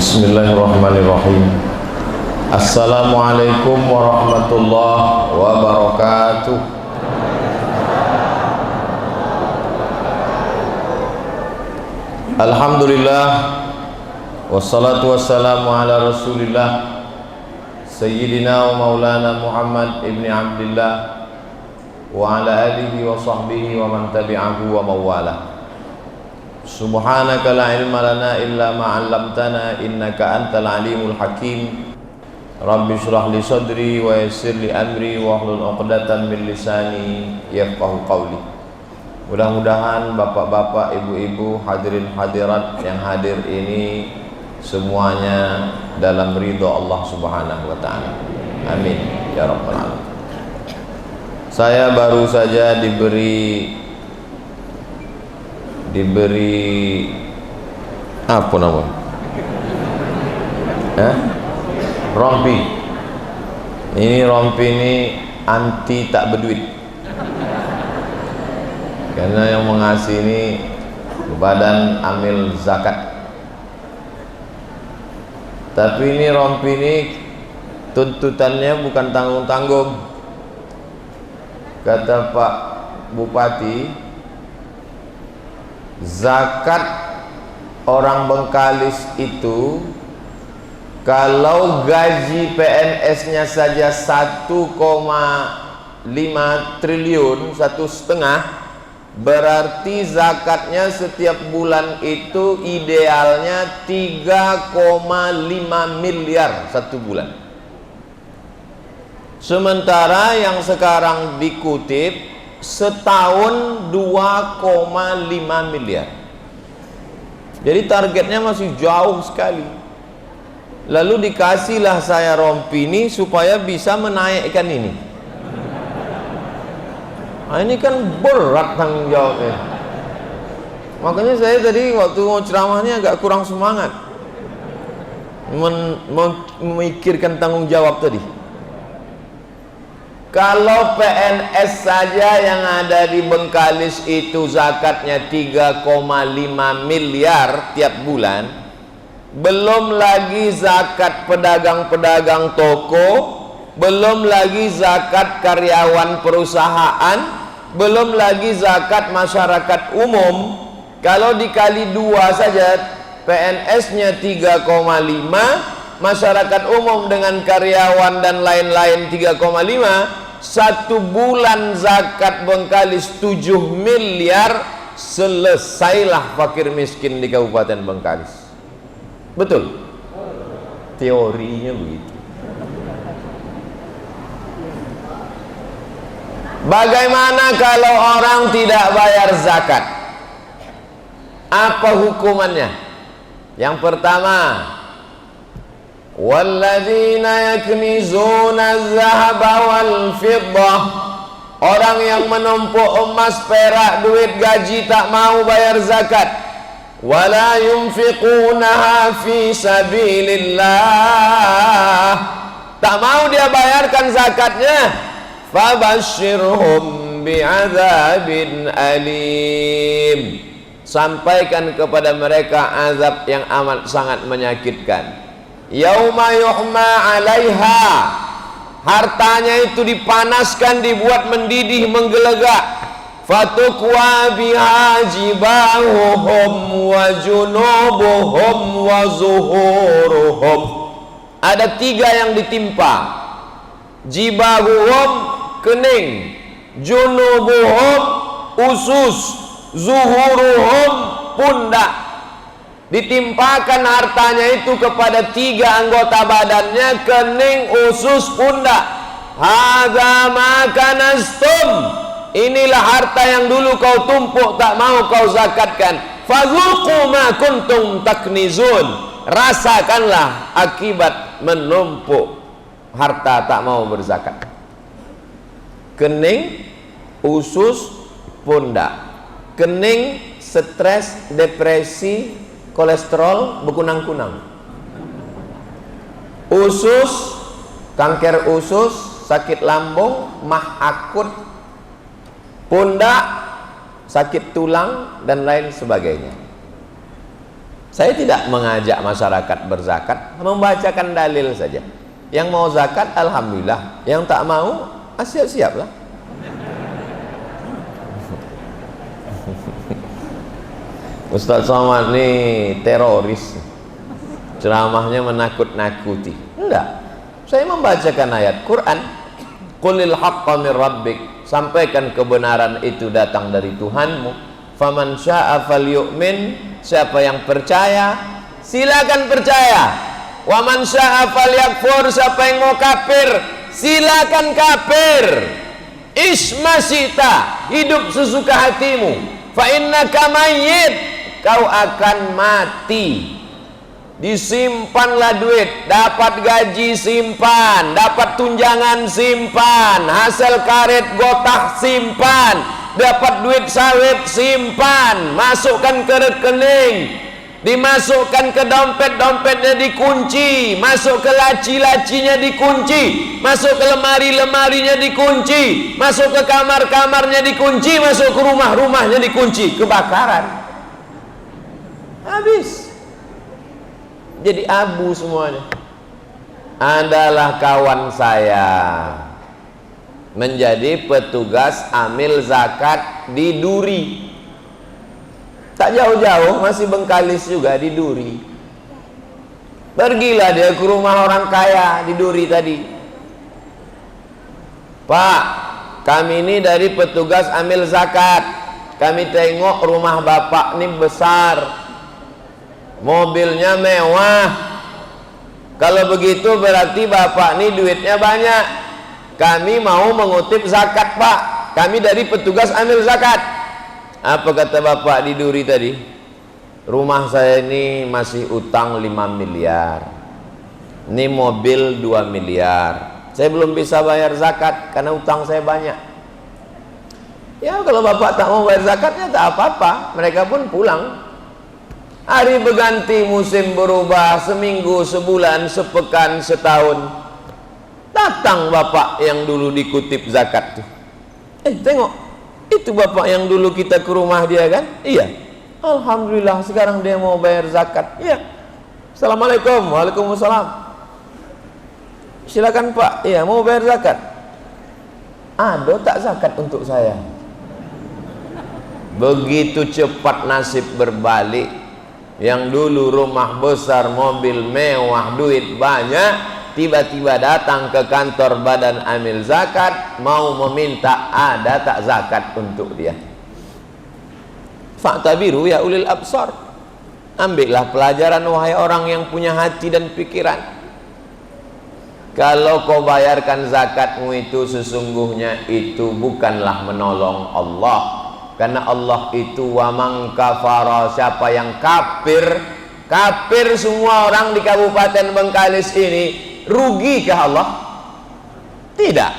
Bismillahirrahmanirrahim. Assalamualaikum warahmatullahi wabarakatuh. Alhamdulillah, wassalatu wassalamu ala rasulillah Sayyidina wa maulana Muhammad ibni Abdillah wa ala alihi wa sahbihi wa man tabi'ahu wa mawalah. Subhanaka la ilma lana illa ma 'allamtana innaka antal alimul hakim. Rabbi shrah li sadri wa yassir li amri wa hlul 'uqdatam min lisani yafqahu qawli. Mudah-mudahan bapak-bapak, ibu-ibu, hadirin hadirat yang hadir ini semuanya dalam ridha Allah Subhanahu wa taala. Amin ya rabbal alamin. Saya baru saja diberi apa nama? Rompi. Ini rompi ini anti tak berduit. Karena yang mengasih ini Badan Amil Zakat. Tapi ini rompi ini tuntutannya bukan tanggung-tanggung. Kata Pak Bupati, zakat orang Bengkalis itu kalau gaji PNS-nya saja 1,5 triliun, 1,5, berarti zakatnya setiap bulan itu idealnya 3,5 miliar satu bulan. Sementara yang sekarang dikutip setahun 2,5 miliar. Jadi targetnya masih jauh sekali. Lalu dikasihlah saya rompi ini supaya bisa menaikkan ini. Nah, ini kan berat tanggung jawabnya. Makanya saya tadi waktu mau ceramahnya agak kurang semangat memikirkan tanggung jawab tadi. Kalau PNS saja yang ada di Bengkalis itu zakatnya 3,5 miliar tiap bulan, belum lagi zakat pedagang-pedagang toko, belum lagi zakat karyawan perusahaan, belum lagi zakat masyarakat umum. Kalau dikali 2 saja, PNS-nya 3,5, masyarakat umum dengan karyawan dan lain-lain 3,5, satu bulan zakat Bengkalis 7 miliar, selesailah fakir miskin di Kabupaten Bengkalis. Betul? Teorinya begitu. Bagaimana kalau orang tidak bayar zakat? Apa hukumannya? Yang pertama, walladzina yaknizuna az-zahaba wal fiddah, orang yang menumpuk emas, perak, duit gaji tak mau bayar zakat. Wala yunfiqunaha fi sabilillah, tak mau dia bayarkan zakatnya. Fabashshirhum bi'adzabin alim, sampaikan kepada mereka azab yang amat sangat menyakitkan. Yauma yuhma 'alaiha, hartanya itu dipanaskan, dibuat mendidih, menggelegak. Fatukwa biha jibahuhum wa junubuhum wa zuhuruhum. Ada 3 yang ditimpa. Jibahuhum kening, junubuhum usus, zuhuruhum pundak. Ditimpakan hartanya itu kepada 3 anggota badannya, kening, usus, pundak. Hadza ma kanastum, inilah harta yang dulu kau tumpuk tak mau kau zakatkan. Fadzuqu ma kuntum taknizun, rasakanlah akibat menumpuk harta tak mau berzakat. Kening, usus, pundak. Kening, stres, depresi, kolesterol, berkunang-kunang. Usus, kanker usus, sakit lambung, mah akut. Pundak, sakit tulang dan lain sebagainya. Saya tidak mengajak masyarakat berzakat, membacakan dalil saja. Yang mau zakat alhamdulillah, yang tak mau siap-siaplah. Ustaz Somad ini teroris, ceramahnya menakut-nakuti. Enggak, saya membacakan ayat Quran, qulil haqqa min rabbik, sampaikan kebenaran itu datang dari Tuhanmu. Faman syaa falyu'min, siapa yang percaya silakan percaya. Waman syaa falyakfur, siapa yang mau kafir silakan kafir. Ismasita, hidup sesuka hatimu. Fa innaka mayyit, kau akan mati. Disimpanlah duit, dapat gaji simpan, dapat tunjangan simpan, hasil karet gotah simpan, dapat duit sawit simpan, masukkan ke rekening, dimasukkan ke dompet-dompetnya dikunci, masuk ke laci-lacinya dikunci, masuk ke lemari-lemarinya dikunci, masuk ke kamar-kamarnya dikunci, masuk ke rumah-rumahnya dikunci. Kebakaran, habis, jadi abu semuanya. Adalah kawan saya menjadi petugas amil zakat di Duri. Tak jauh-jauh, masih Bengkalis juga, di Duri. Pergilah dia ke rumah orang kaya di Duri tadi. Pak, kami ini dari petugas amil zakat. Kami tengok rumah bapak ini besar, mobilnya mewah. Kalau begitu berarti bapak ini duitnya banyak. Kami mau mengutip zakat, Pak. Kami dari petugas amil zakat. Apa kata bapak di Duri tadi? Rumah saya ini masih utang 5 miliar. Ini mobil 2 miliar. Saya belum bisa bayar zakat karena utang saya banyak. Ya kalau bapak tak mau bayar zakatnya tak apa-apa. Mereka pun pulang. Hari berganti, musim berubah, seminggu, sebulan, sepekan, setahun. Datang bapak yang dulu dikutip zakat tuh. Tengok, itu bapak yang dulu kita ke rumah dia kan? Iya. Alhamdulillah sekarang dia mau bayar zakat. Iya. Assalamualaikum. Waalaikumsalam. Silakan Pak. Iya, mau bayar zakat. Ada tak zakat untuk saya? Begitu cepat nasib berbalik. Yang dulu rumah besar, mobil mewah, duit banyak, tiba-tiba datang ke kantor badan amil zakat, mau meminta ada tak zakat untuk dia. Fa'tabiru ya ulil absar, ambillah pelajaran wahai orang yang punya hati dan pikiran. Kalau kau bayarkan zakatmu itu sesungguhnya itu bukanlah menolong Allah. Karena Allah itu wamang kafara, siapa yang kafir, kafir semua orang di Kabupaten Bengkalis ini, rugikah Allah? Tidak.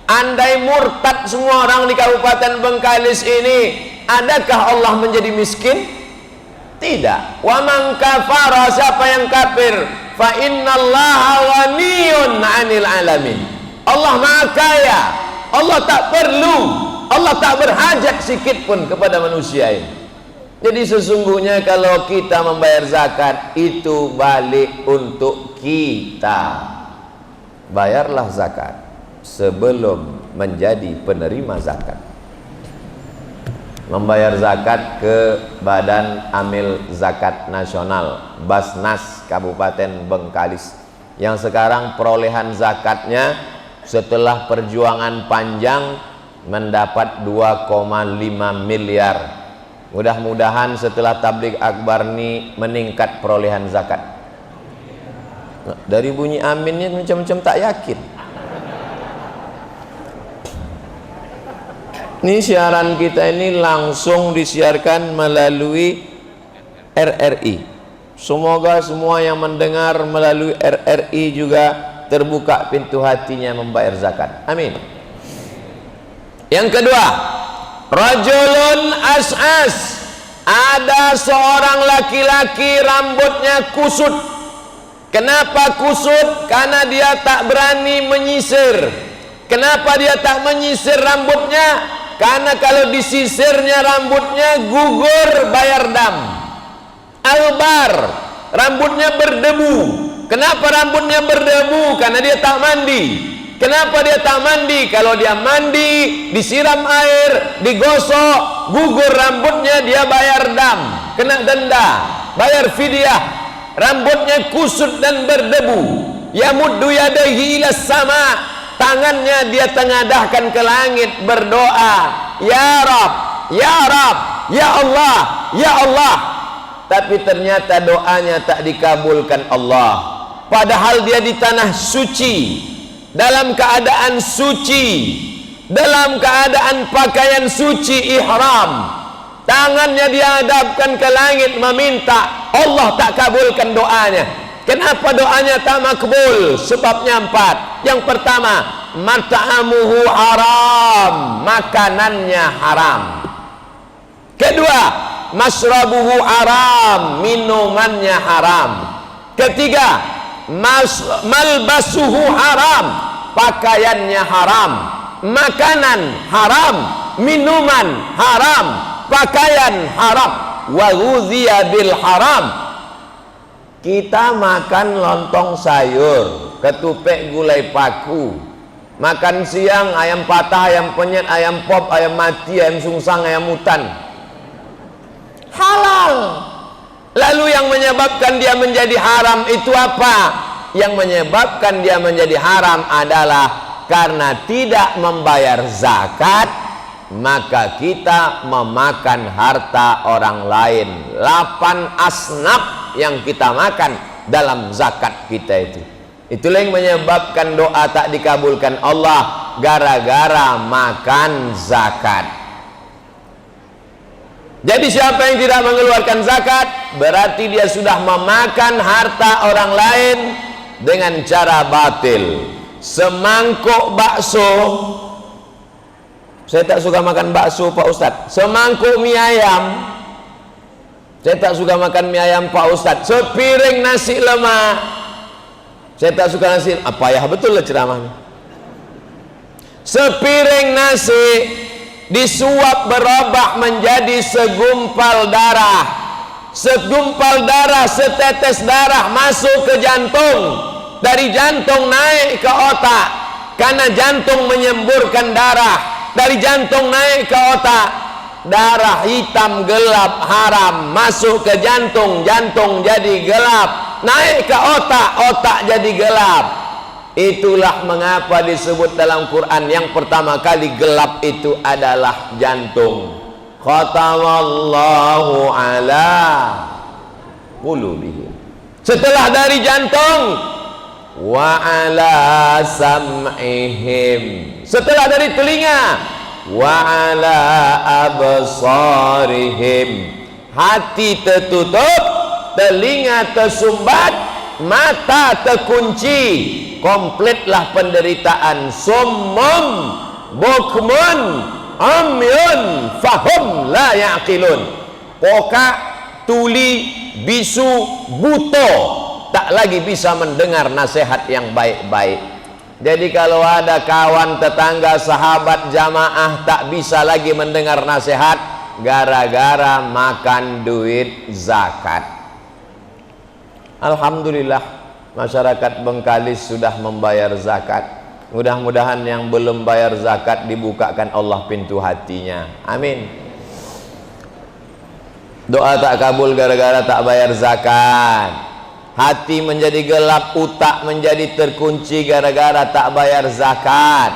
Andai murtad semua orang di Kabupaten Bengkalis ini, adakah Allah menjadi miskin? Tidak. Wamang kafara, siapa yang kafir, fa innallaha ghaniyun 'anil alamin. Allah Maha Kaya. Allah tak perlu, Allah tak berhajat sikit pun kepada manusia ini. Jadi sesungguhnya kalau kita membayar zakat itu balik untuk kita. Bayarlah zakat sebelum menjadi penerima zakat. Membayar zakat ke Badan Amil Zakat Nasional Basnas Kabupaten Bengkalis, yang sekarang perolehan zakatnya setelah perjuangan panjang mendapat 2,5 miliar. Mudah-mudahan setelah tabligh akbar ini meningkat perolehan zakat. Dari bunyi aminnya macam-macam tak yakin. Ini siaran kita ini langsung disiarkan melalui RRI. Semoga semua yang mendengar melalui RRI juga terbuka pintu hatinya membayar zakat. Amin. Yang kedua, rajulun as'as, ada seorang laki-laki rambutnya kusut. Kenapa kusut? Karena dia tak berani menyisir. Kenapa dia tak menyisir rambutnya? Karena kalau disisirnya rambutnya gugur bayar dam. albar, rambutnya berdebu. Kenapa rambutnya berdebu? Karena dia tak mandi. Kenapa dia tak mandi? Kalau dia mandi, disiram air, digosok, gugur rambutnya, dia bayar dam, kena denda, bayar fidyah. Rambutnya kusut dan berdebu. Yamuddu yadaihi ila sama, tangannya dia tengadahkan ke langit berdoa, ya Rab, ya Rab, ya Allah, ya Allah. Tapi ternyata doanya tak dikabulkan Allah. Padahal dia di tanah suci, dalam keadaan suci, dalam keadaan pakaian suci ihram, tangannya dihadapkan ke langit meminta, Allah tak kabulkan doanya. Kenapa doanya tak makbul? Sebabnya 4. Yang pertama, mat'amuhu haram, makanannya haram. Kedua, masrabuhu haram, minumannya haram. Ketiga, malbasuhu haram, pakaiannya haram. Makanan haram, minuman haram, pakaian haram. Wa ghudhiya bil haram. Kita makan lontong sayur, ketupek gulai paku, makan siang ayam patah, ayam penyet, ayam pop, ayam mati, ayam sungsang, ayam hutan, halal. Lalu yang menyebabkan dia menjadi haram itu apa? Yang menyebabkan dia menjadi haram adalah karena tidak membayar zakat, maka kita memakan harta orang lain. 8 asnaf yang kita makan dalam zakat kita itu. Itulah yang menyebabkan doa tak dikabulkan Allah, gara-gara makan zakat. Jadi siapa yang tidak mengeluarkan zakat, berarti dia sudah memakan harta orang lain dengan cara batil. Semangkuk bakso, saya tak suka makan bakso Pak Ustadz. Semangkuk mie ayam, saya tak suka makan mie ayam Pak Ustadz. Sepiring nasi lemak, saya tak suka nasi. Apa ya, betul lah ceramahnya. Sepiring nasi disuap berubah menjadi segumpal darah. Segumpal darah, setetes darah masuk ke jantung, dari jantung naik ke otak, karena jantung menyemburkan darah. Dari jantung naik ke otak, darah hitam gelap haram masuk ke jantung, jantung jadi gelap, naik ke otak, otak jadi gelap. Itulah mengapa disebut dalam Quran yang pertama kali gelap itu adalah jantung. Khatamallahu ala qulubihim. Setelah dari jantung, wa ala sam'ihim. Setelah dari telinga, wa ala absarihim. Hati tertutup, telinga tersumbat, mata terkunci. Komplitlah penderitaan. Summum bukmun amyun fahum la yaqilun. Pokak, tuli, bisu, buto, tak lagi bisa mendengar nasihat yang baik-baik. Jadi kalau ada kawan, tetangga, sahabat, jamaah tak bisa lagi mendengar nasihat gara-gara makan duit zakat. Alhamdulillah, masyarakat Bengkalis sudah membayar zakat. Mudah-mudahan yang belum bayar zakat dibukakan Allah pintu hatinya. Amin. Doa tak kabul gara-gara tak bayar zakat. Hati menjadi gelap, utak menjadi terkunci gara-gara tak bayar zakat.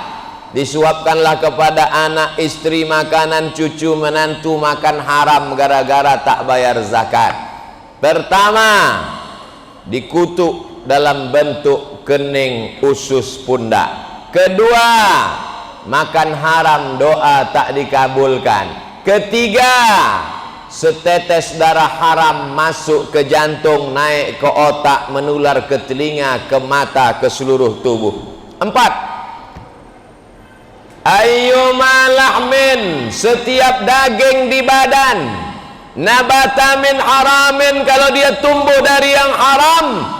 Disuapkanlah kepada anak, istri makanan, cucu, menantu makan haram gara-gara tak bayar zakat. Pertama, dikutuk dalam bentuk kening usus pundak. Kedua, makan haram, doa tak dikabulkan. Ketiga, setetes darah haram masuk ke jantung, naik ke otak, menular ke telinga, ke mata, ke seluruh tubuh. 4, ayyuma lahmin, setiap daging di badan, nabata min haramin, kalau dia tumbuh dari yang haram,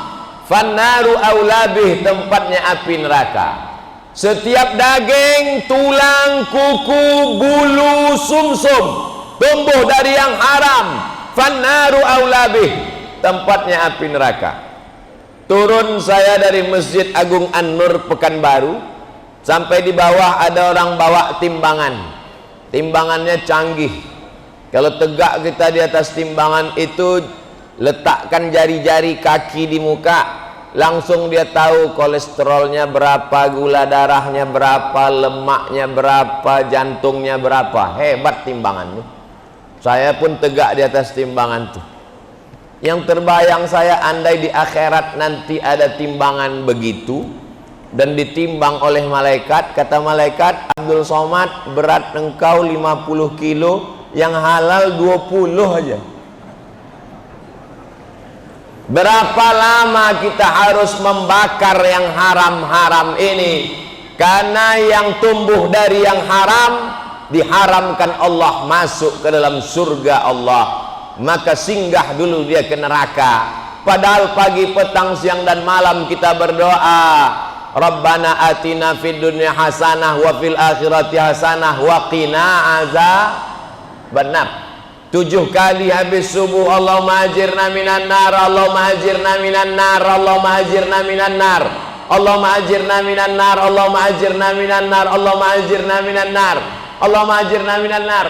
fannaru aulabih, tempatnya api neraka. Setiap daging, tulang, kuku, bulu, sumsum tumbuh dari yang haram, fannaru aula bih, tempatnya api neraka. Turun saya dari Masjid Agung An-Nur Pekanbaru, sampai di bawah ada orang bawa timbangan. Timbangannya canggih. Kalau tegak kita di atas timbangan itu, letakkan jari-jari kaki di muka, langsung dia tahu kolesterolnya berapa, gula darahnya berapa, lemaknya berapa, jantungnya berapa. Hebat timbangan tuh. Saya pun tegak di atas timbangan tuh. Yang terbayang saya, andai di akhirat nanti ada timbangan begitu dan ditimbang oleh malaikat, kata malaikat, Abdul Somad, berat engkau 50 kilo, yang halal 20 aja. Berapa lama kita harus membakar yang haram-haram ini? Karena yang tumbuh dari yang haram diharamkan Allah masuk ke dalam surga Allah, maka singgah dulu dia ke neraka. Padahal pagi, petang, siang dan malam kita berdoa, Rabbana atina fid dunya hasanah wa fil akhirati hasanah wa qina azabannar. 7 kali habis subuh, Allahumma ajirna minan nar, Allahumma ajirna minan nar, Allahumma ajirna minan nar, Allahumma ajirna minan nar, Allahumma ajirna minan nar, Allahumma ajirna minan nar, Allahumma ajirna minan nar.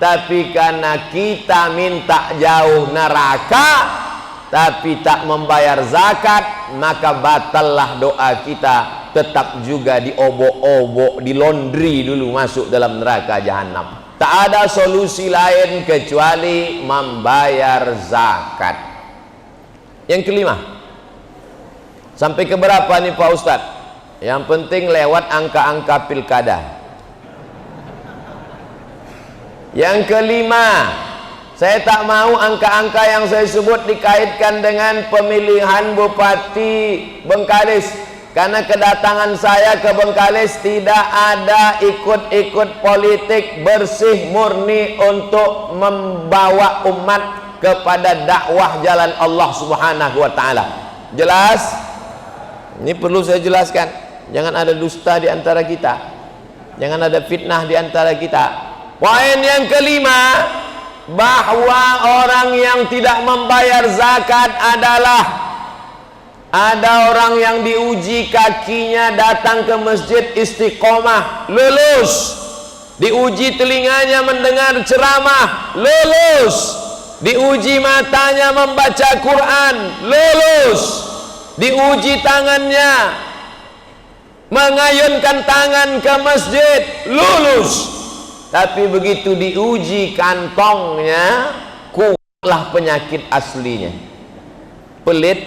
Tapi karena kita minta jauh neraka tapi tak membayar zakat, maka batallah doa kita, tetap juga diobok-obok, dilondri dulu masuk dalam neraka jahanam. Tak ada solusi lain kecuali membayar zakat. Yang kelima, sampai ke berapa nih Pak Ustadz? Yang penting lewat angka-angka pilkada. Yang kelima, saya tak mau angka-angka yang saya sebut dikaitkan dengan pemilihan Bupati Bengkalis, karena kedatangan saya ke Bengkalis tidak ada ikut-ikut politik, bersih murni untuk membawa umat kepada dakwah jalan Allah Subhanahu wa taala. Jelas? Ini perlu saya jelaskan. Jangan ada dusta di antara kita. Jangan ada fitnah di antara kita. Poin yang kelima, bahwa orang yang tidak membayar zakat adalah, ada orang yang diuji kakinya datang ke masjid istiqomah, lulus. Diuji telinganya mendengar ceramah, lulus. Diuji matanya membaca Quran, lulus. Diuji tangannya mengayunkan tangan ke masjid, lulus. Tapi begitu diuji kantongnya, kuatlah penyakit aslinya. Pelit,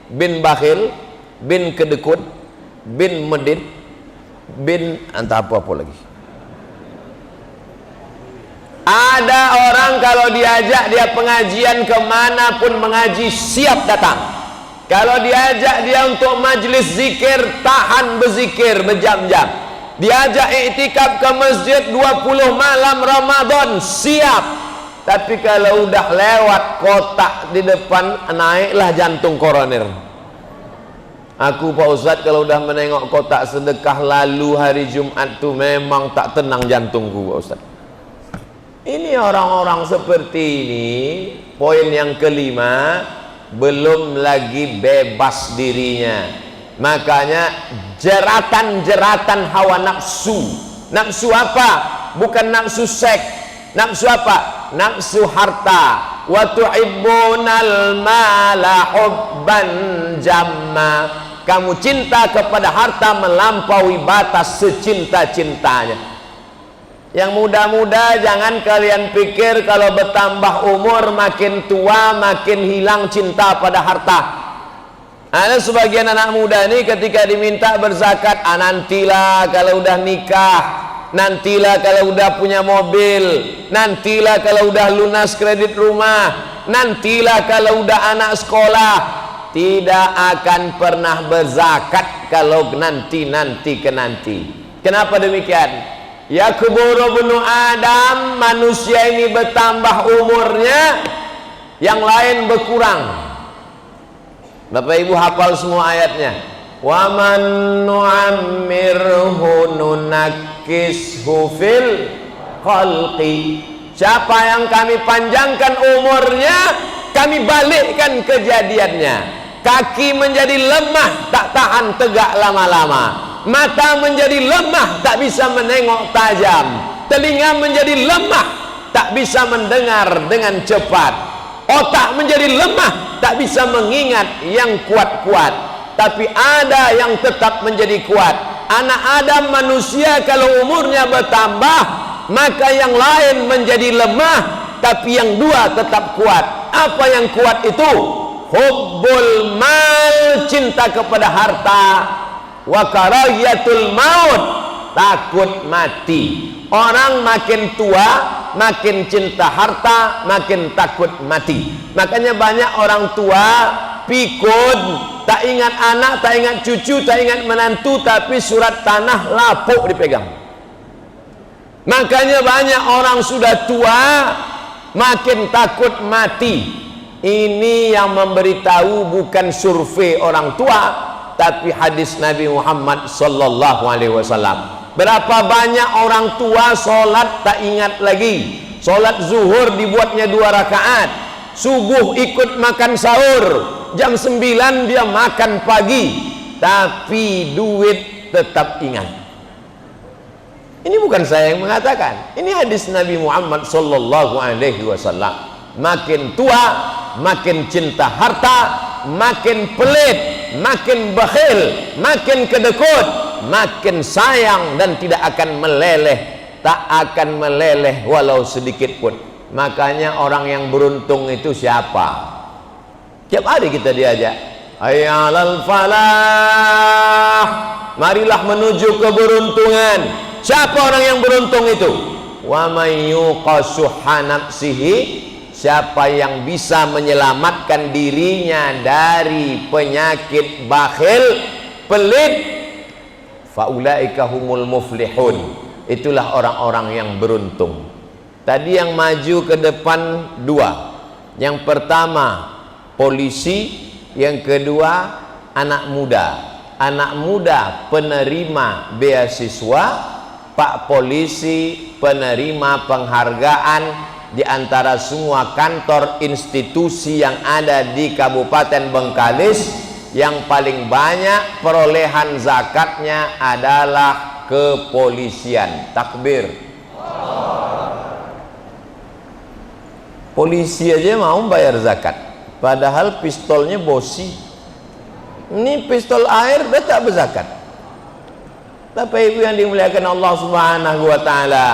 bin bakhil, bin kedekut, bin medit, bin entah apa-apa lagi. Ada orang kalau diajak dia pengajian kemanapun mengaji, siap datang. Kalau diajak dia untuk majlis zikir, tahan berzikir berjam-jam. Diajak iktikaf ke masjid 20 malam Ramadan, siap. Tapi kalau udah lewat kotak di depan, naiklah jantung koroner. Aku Pak Ustadz kalau udah menengok kotak sedekah lalu hari Jumat tuh memang tak tenang jantungku Pak Ustadz. Ini orang-orang seperti ini, poin yang kelima, belum lagi bebas dirinya. Makanya jeratan-jeratan hawa nafsu. Nafsu apa? Bukan nafsu seks. Nafsu apa? Nafsu harta. Wa tuhibbunal mala hubban jamma. Kamu cinta kepada harta melampaui batas secinta-cintanya. Yang muda-muda jangan kalian pikir kalau bertambah umur makin tua makin hilang cinta pada harta. Ada sebagian anak muda ini ketika diminta berzakat, nantilah kalau udah nikah, nantilah kalau udah punya mobil, nantilah kalau udah lunas kredit rumah, nantilah kalau udah anak sekolah. Tidak akan pernah berzakat kalau nanti ke nanti. Kenapa demikian? Ya kuburu bunu Adam, manusia ini bertambah umurnya, yang lain berkurang. Bapak Ibu hafal semua ayatnya. Wa man nu'ammirhu nunakkishu fil khalqi. Siapa yang kami panjangkan umurnya, kami balikkan kejadiannya. Kaki menjadi lemah, tak tahan tegak lama-lama. Mata menjadi lemah, tak bisa menengok tajam. Telinga menjadi lemah, tak bisa mendengar dengan cepat. Otak menjadi lemah, tak bisa mengingat yang kuat-kuat. Tapi ada yang tetap menjadi kuat. Anak Adam manusia kalau umurnya bertambah, maka yang lain menjadi lemah, tapi yang dua tetap kuat. Apa yang kuat itu? Hubbul mal, cinta kepada harta, wa karahiyatul maut, takut mati. Orang makin tua, makin cinta harta, makin takut mati. Makanya banyak orang tua pikun, tak ingat anak, tak ingat cucu, tak ingat menantu, tapi surat tanah lapuk dipegang. Makanya banyak orang sudah tua makin takut mati. Ini yang memberitahu bukan survei orang tua, tapi hadis Nabi Muhammad sallallahu alaihi wasallam. Berapa banyak orang tua solat tak ingat lagi. Solat zuhur dibuatnya 2 rakaat, subuh ikut makan sahur, jam 9 dia makan pagi, tapi duit tetap ingat. Ini bukan saya yang mengatakan, ini hadis Nabi Muhammad sallallahu alaihi wasallam. Makin tua, makin cinta harta, makin pelit, makin bakhil, makin kedekut, makin sayang dan tidak akan meleleh, tak akan meleleh walau sedikit pun. Makanya orang yang beruntung itu siapa? Tiap hari kita diajak, hayya 'alal falah, marilah menuju keberuntungan. Siapa orang yang beruntung itu? Wa may yuqa shuhha nafsihi, siapa yang bisa menyelamatkan dirinya dari penyakit bakhil, pelit, faulaika humul muflihun, itulah orang-orang yang beruntung. Tadi yang maju ke depan 2. Yang pertama polisi, yang kedua anak muda. Anak muda penerima beasiswa, Pak polisi penerima penghargaan di antara semua kantor institusi yang ada di Kabupaten Bengkalis. Yang paling banyak perolehan zakatnya adalah kepolisian. Takbir. Polisi aja mau bayar zakat, padahal pistolnya bosi. Ini pistol air udah tak berzakat. Bapak Ibu yang dimuliakan Allah Subhanahu wa taala,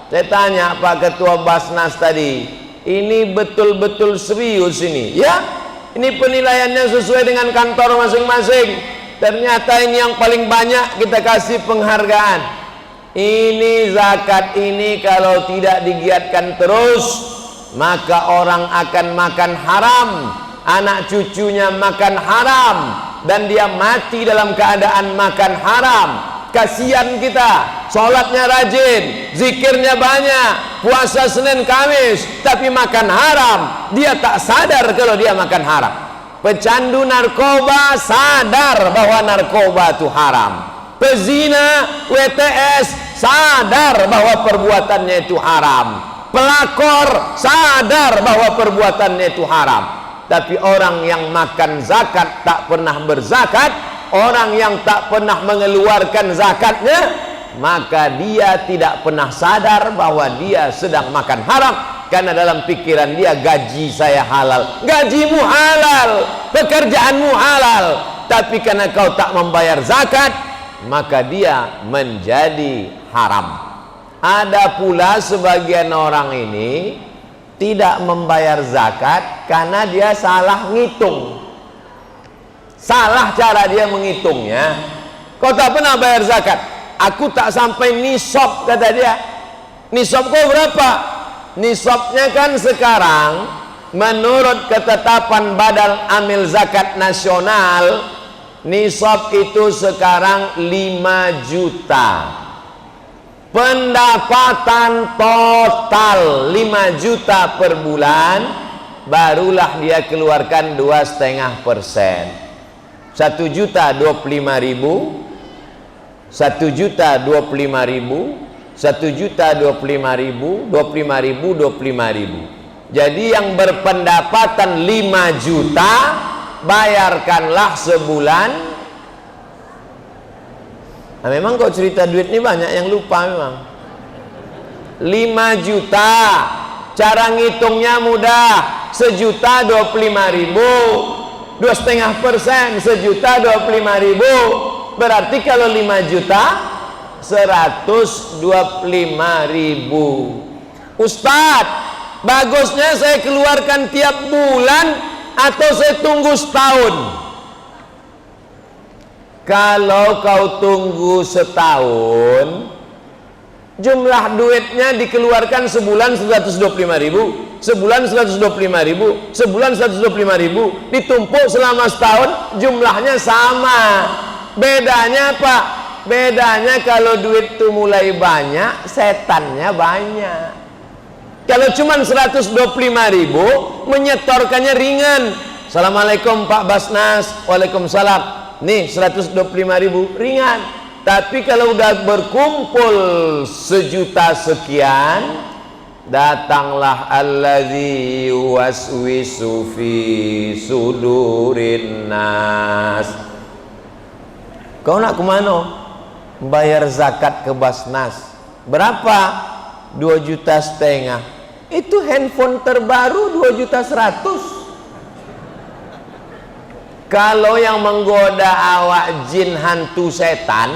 saya tanya Pak Ketua Basnas tadi, ini betul-betul serius ini? Ya, ini penilaiannya sesuai dengan kantor masing-masing. Ternyata ini yang paling banyak kita kasih penghargaan. Ini zakat ini kalau tidak digiatkan terus, maka orang akan makan haram, anak cucunya makan haram, dan dia mati dalam keadaan makan haram. Kasihan kita, sholatnya rajin, zikirnya banyak, puasa Senin Kamis, tapi makan haram. Dia tak sadar kalau dia makan haram. Pecandu narkoba sadar bahwa narkoba itu haram. Pezina, WTS sadar bahwa perbuatannya itu haram. Pelakor sadar bahwa perbuatannya itu haram. Tapi orang yang makan zakat tak pernah berzakat, orang yang tak pernah mengeluarkan zakatnya, maka dia tidak pernah sadar bahwa dia sedang makan haram. Karena dalam pikiran dia, gaji saya halal, gajimu halal, pekerjaanmu halal, tapi karena kau tak membayar zakat, maka dia menjadi haram. Ada pula sebagian orang ini tidak membayar zakat karena dia salah ngitung, salah cara dia menghitungnya. Kau tak pernah bayar zakat, aku tak sampai nisab, kata dia. Nisab kau berapa? Nisabnya kan sekarang menurut ketetapan Badan Amil Zakat Nasional, nisab itu sekarang 5 juta. Pendapatan total 5 juta per bulan, barulah dia keluarkan 2,5%. 1.025.000, 1.025.000 1.025.000, 25.000, 25.000. Jadi yang berpendapatan 5 juta bayarkanlah sebulan. Nah, memang kok cerita duit ini banyak yang lupa memang. 5 juta, cara ngitungnya mudah. 1.025.000, 2,5%, 1.025.000, berarti kalau 5 juta 125.000. Ustadz, bagusnya saya keluarkan tiap bulan atau saya tunggu setahun? Kalau kau tunggu setahun, jumlah duitnya dikeluarkan sebulan 125.000, sebulan 125.000, sebulan 125.000, ditumpuk selama setahun, jumlahnya sama. Bedanya apa? Bedanya kalau duit itu mulai banyak, setannya banyak. Kalau cuma 125.000, menyetorkannya ringan. Assalamualaikum Pak Basnas, waalaikumsalam. Nih 125.000, ringan. Tapi kalau udah berkumpul 1 juta sekian, datanglah allazi waswisu fi sudurin nas. Kau nak kemana? Bayar zakat ke Basnas. Berapa? 2,5 juta. Itu handphone terbaru 2.100.000. Kalau yang menggoda awak jin, hantu, setan,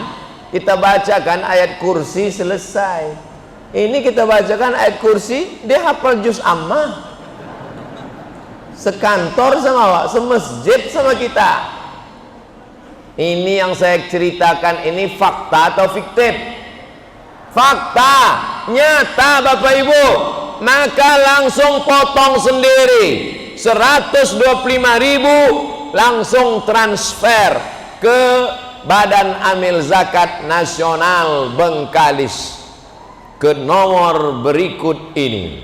kita bacakan ayat kursi, selesai. Ini kita bacakan ayat kursi, dia hafal juz ammah. Sekantor sama awak, semasjid sama kita. Ini yang saya ceritakan ini fakta atau fiktif? Fakta, nyata Bapak Ibu. Maka langsung potong sendiri 125.000, langsung transfer ke Badan Amil Zakat Nasional Bengkalis ke nomor berikut ini: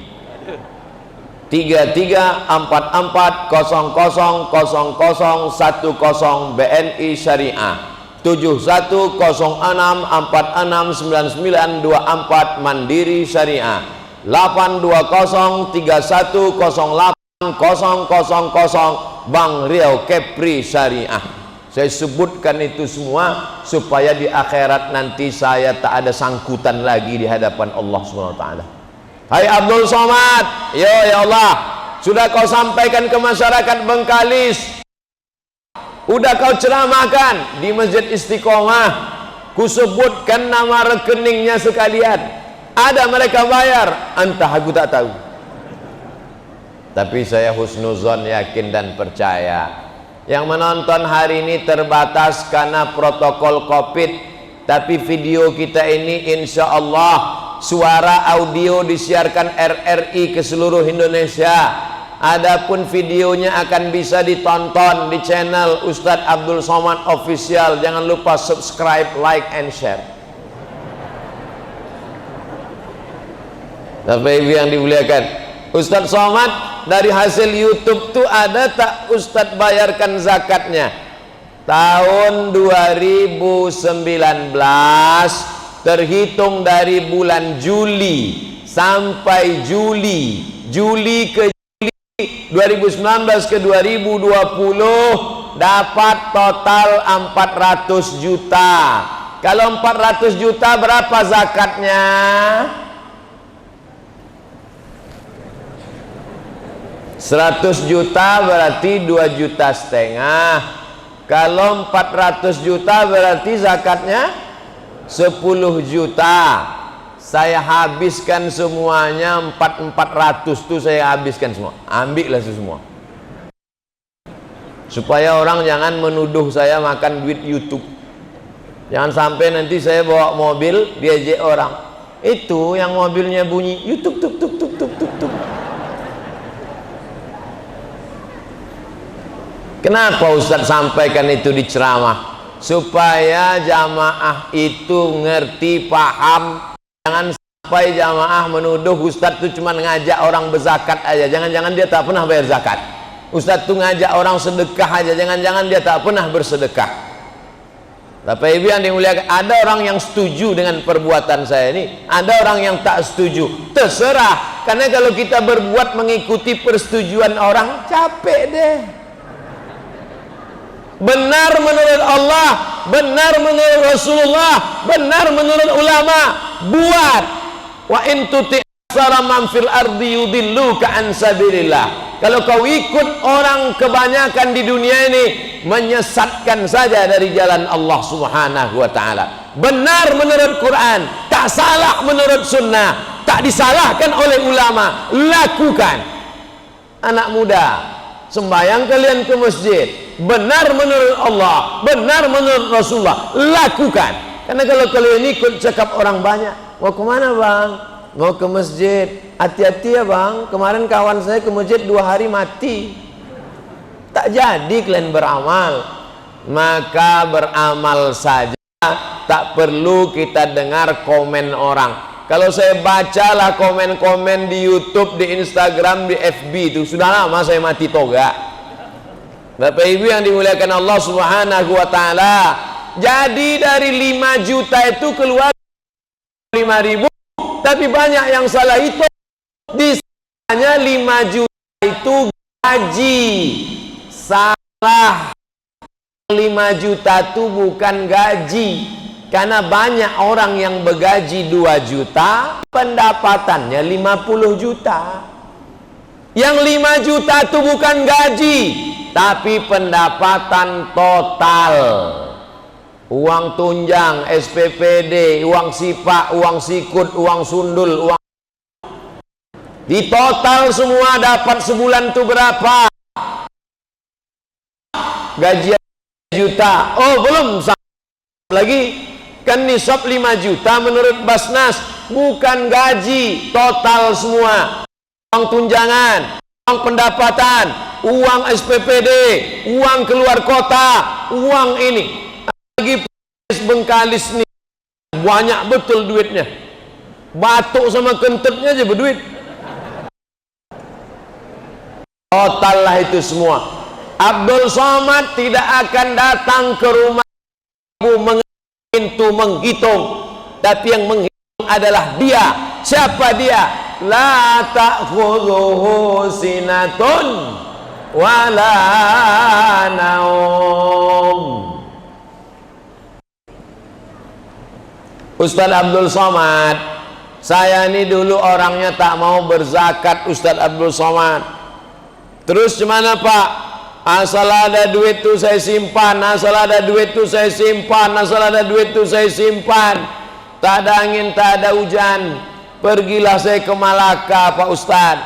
3344000010 BNI Syariah, 7106469924 Mandiri Syariah, 82031080000 Bank Riau Kepri Syariah. Saya sebutkan itu semua supaya di akhirat nanti saya tak ada sangkutan lagi di hadapan Allah Subhanahu wa taala. Hai Abdul Somad, ya Allah, sudah kau sampaikan ke masyarakat Bengkalis, udah kau ceramahkan di Masjid Istiqomah, kusebutkan nama rekeningnya sekalian, ada mereka bayar, entah aku tak tahu. Tapi saya husnuzon, yakin dan percaya. Yang menonton hari ini terbatas karena protokol Covid, tapi video kita ini insya Allah suara audio disiarkan RRI ke seluruh Indonesia. Adapun videonya akan bisa ditonton di channel Ustadz Abdul Somad Official. Jangan lupa subscribe, like, and share. Bapak Ibu yang dimuliakan, Ustadz Somad dari hasil YouTube tuh ada tak Ustadz bayarkan zakatnya? Tahun 2019 terhitung dari bulan Juli sampai Juli ke Juli 2019 ke 2020 dapat total 400 juta. Kalau 400 juta berapa zakatnya? Seratus juta berarti 2,5 juta. Kalau 400 juta berarti zakatnya 10 juta. Saya habiskan semuanya, 400 tuh saya habiskan semua. Ambillah semua. Supaya orang jangan menuduh saya makan duit YouTube. Jangan sampai nanti saya bawa mobil diajak orang. Itu yang mobilnya bunyi YouTube tuk tuk tuk tuk tuk tuk. Kenapa Ustadz sampaikan itu di ceramah? Supaya jamaah itu ngerti, paham. Jangan sampai jamaah menuduh Ustadz itu cuma ngajak orang berzakat aja. Jangan-jangan dia tak pernah bayar zakat. Ustadz itu ngajak orang sedekah aja. Jangan-jangan dia tak pernah bersedekah. Bapak Ibu yang dimuliakan, ada orang yang setuju dengan perbuatan saya ini, ada orang yang tak setuju. Terserah, karena kalau kita berbuat mengikuti persetujuan orang, capek deh. Benar menurut Allah, benar menurut Rasulullah, benar menurut ulama, buat. Wa in tuti aksara man fil ardi yudilluka an sabilillah. Kalau kau ikut orang kebanyakan di dunia ini, menyesatkan saja dari jalan Allah Subhanahu wa ta'ala. Benar menurut Quran, tak salah menurut sunnah, tak disalahkan oleh ulama, lakukan. Anak muda, sembahyang kalian ke masjid, benar menurut Allah, benar menurut Rasulullah, lakukan. Karena kalau kalian ikut cakap orang banyak, mau kemana bang? Mau ke masjid, hati-hati ya bang, kemarin kawan saya ke masjid 2 hari mati. Tak jadi kalian beramal. Maka beramal saja, tak perlu kita dengar komen orang. Kalau saya bacalah komen-komen di YouTube, di Instagram, di FB, itu sudah lama saya mati toga. Bapak Ibu yang dimuliakan Allah Subhanahu wa ta'ala, jadi dari 5 juta itu keluar 5.000, tapi banyak yang salah itu. Disanya 5 juta itu gaji. Salah, 5 juta itu bukan gaji. Karena banyak orang yang bergaji 2 juta, pendapatannya 50 juta. Yang 5 juta itu bukan gaji, tapi pendapatan total. Uang tunjang, SPPD, uang sipak, uang sikut, uang sundul, uang di total semua dapat sebulan itu berapa? Gaji juta. Oh belum lagi, kan nisab 5 juta menurut Basnas, bukan gaji, total semua. Uang tunjangan, uang pendapatan, uang SPPD, uang keluar kota, uang ini. Lagi Bengkalis nih banyak betul duitnya, batuk sama kentutnya aja berduit. Total lah itu semua. Abdul Somad tidak akan datang ke rumah ibu menghitung, tapi yang menghitung adalah dia. Siapa dia? La ta'khudhuhu sinatun wala naum. Ustaz Abdul Somad, saya ini dulu orangnya tak mau berzakat. Ustaz Abdul Somad, terus gimana Pak? Asal ada duit tuh saya simpan, asal ada duit tuh saya simpan, asal ada duit tuh saya simpan. Tak ada angin, tak ada hujan, pergilah saya ke Malaka Pak Ustaz.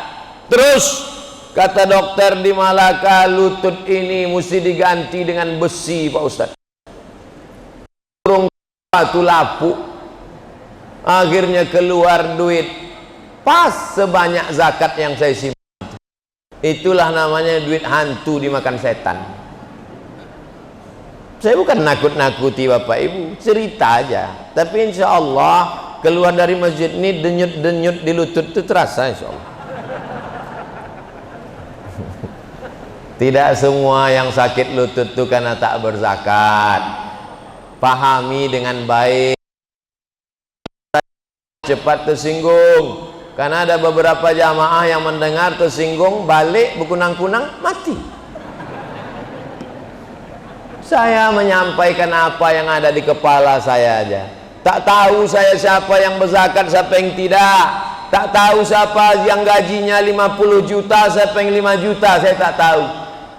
Terus kata dokter di Malaka, lutut ini mesti diganti dengan besi Pak Ustaz. Burung batu lapuk. Akhirnya keluar duit pas sebanyak zakat yang saya simpan. Itulah namanya duit hantu dimakan setan. Saya bukan nakut-nakuti Bapak Ibu, cerita aja. Tapi insya Allah keluar dari masjid ini denyut-denyut di lutut itu terasa insya Allah. Tidak semua yang sakit lutut itu karena tak berzakat. Pahami dengan baik. Cepat tersinggung, karena ada beberapa jamaah yang mendengar tersinggung, balik berkunang-kunang, mati. Saya menyampaikan apa yang ada di kepala saya aja. Tak tahu saya siapa yang berzakat, siapa yang tidak. Tak tahu siapa yang gajinya 50 juta, siapa yang 5 juta, saya tak tahu.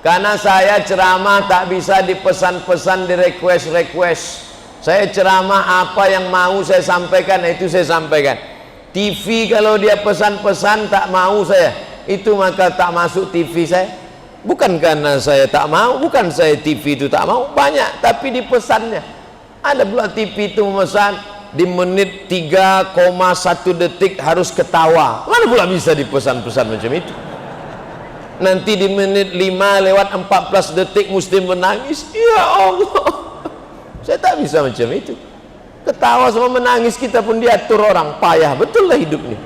Karena saya ceramah tak bisa dipesan-pesan, di request. Saya ceramah apa yang mau saya sampaikan, itu saya sampaikan. TV kalau dia pesan-pesan tak mau saya, itu maka tak masuk TV saya. Bukan karena saya tak mau, bukan saya TV itu tak mau, banyak, tapi di pesannya. Ada pula TV itu memesan di menit 3,1 detik harus ketawa. Mana pula bisa dipesan-pesan macam itu? Nanti di menit 5:14 detik mesti menangis. Ya Allah, saya tak bisa macam itu. Ketawa sama menangis kita pun diatur orang, payah betul lah hidup ini.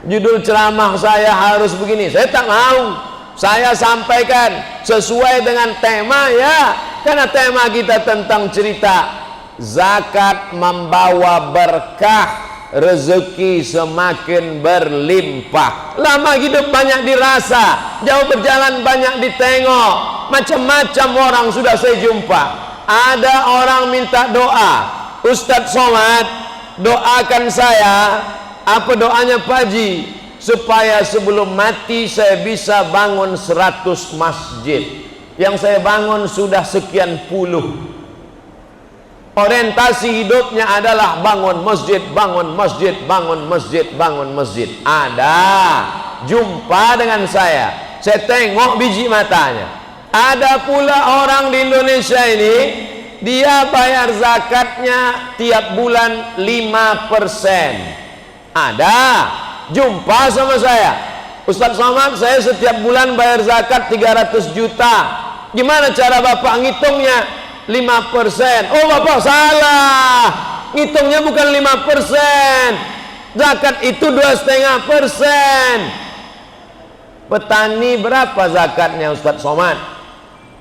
Judul ceramah saya harus begini, saya tak mau. Saya sampaikan sesuai dengan tema ya. Karena tema kita tentang cerita zakat membawa berkah, rezeki semakin berlimpah. Lama hidup banyak dirasa, jauh berjalan banyak ditengok, macam-macam orang sudah saya jumpa. Ada orang minta doa, Ustadz Somad doakan saya. Apa doanya Pak Haji? Supaya sebelum mati saya bisa bangun 100 masjid. Yang saya bangun sudah sekian puluh. Orientasi hidupnya adalah bangun masjid, bangun masjid, bangun masjid, bangun masjid. Ada jumpa dengan saya tengok biji matanya. Ada pula orang di Indonesia ini, dia bayar zakatnya tiap bulan 5%. Ada jumpa sama saya, Ustadz Somad, saya setiap bulan bayar zakat 300 juta. Gimana cara Bapak ngitungnya? 5%. Oh Bapak salah, ngitungnya bukan 5%. Zakat itu 2,5%. Petani berapa zakatnya Ustadz Somad?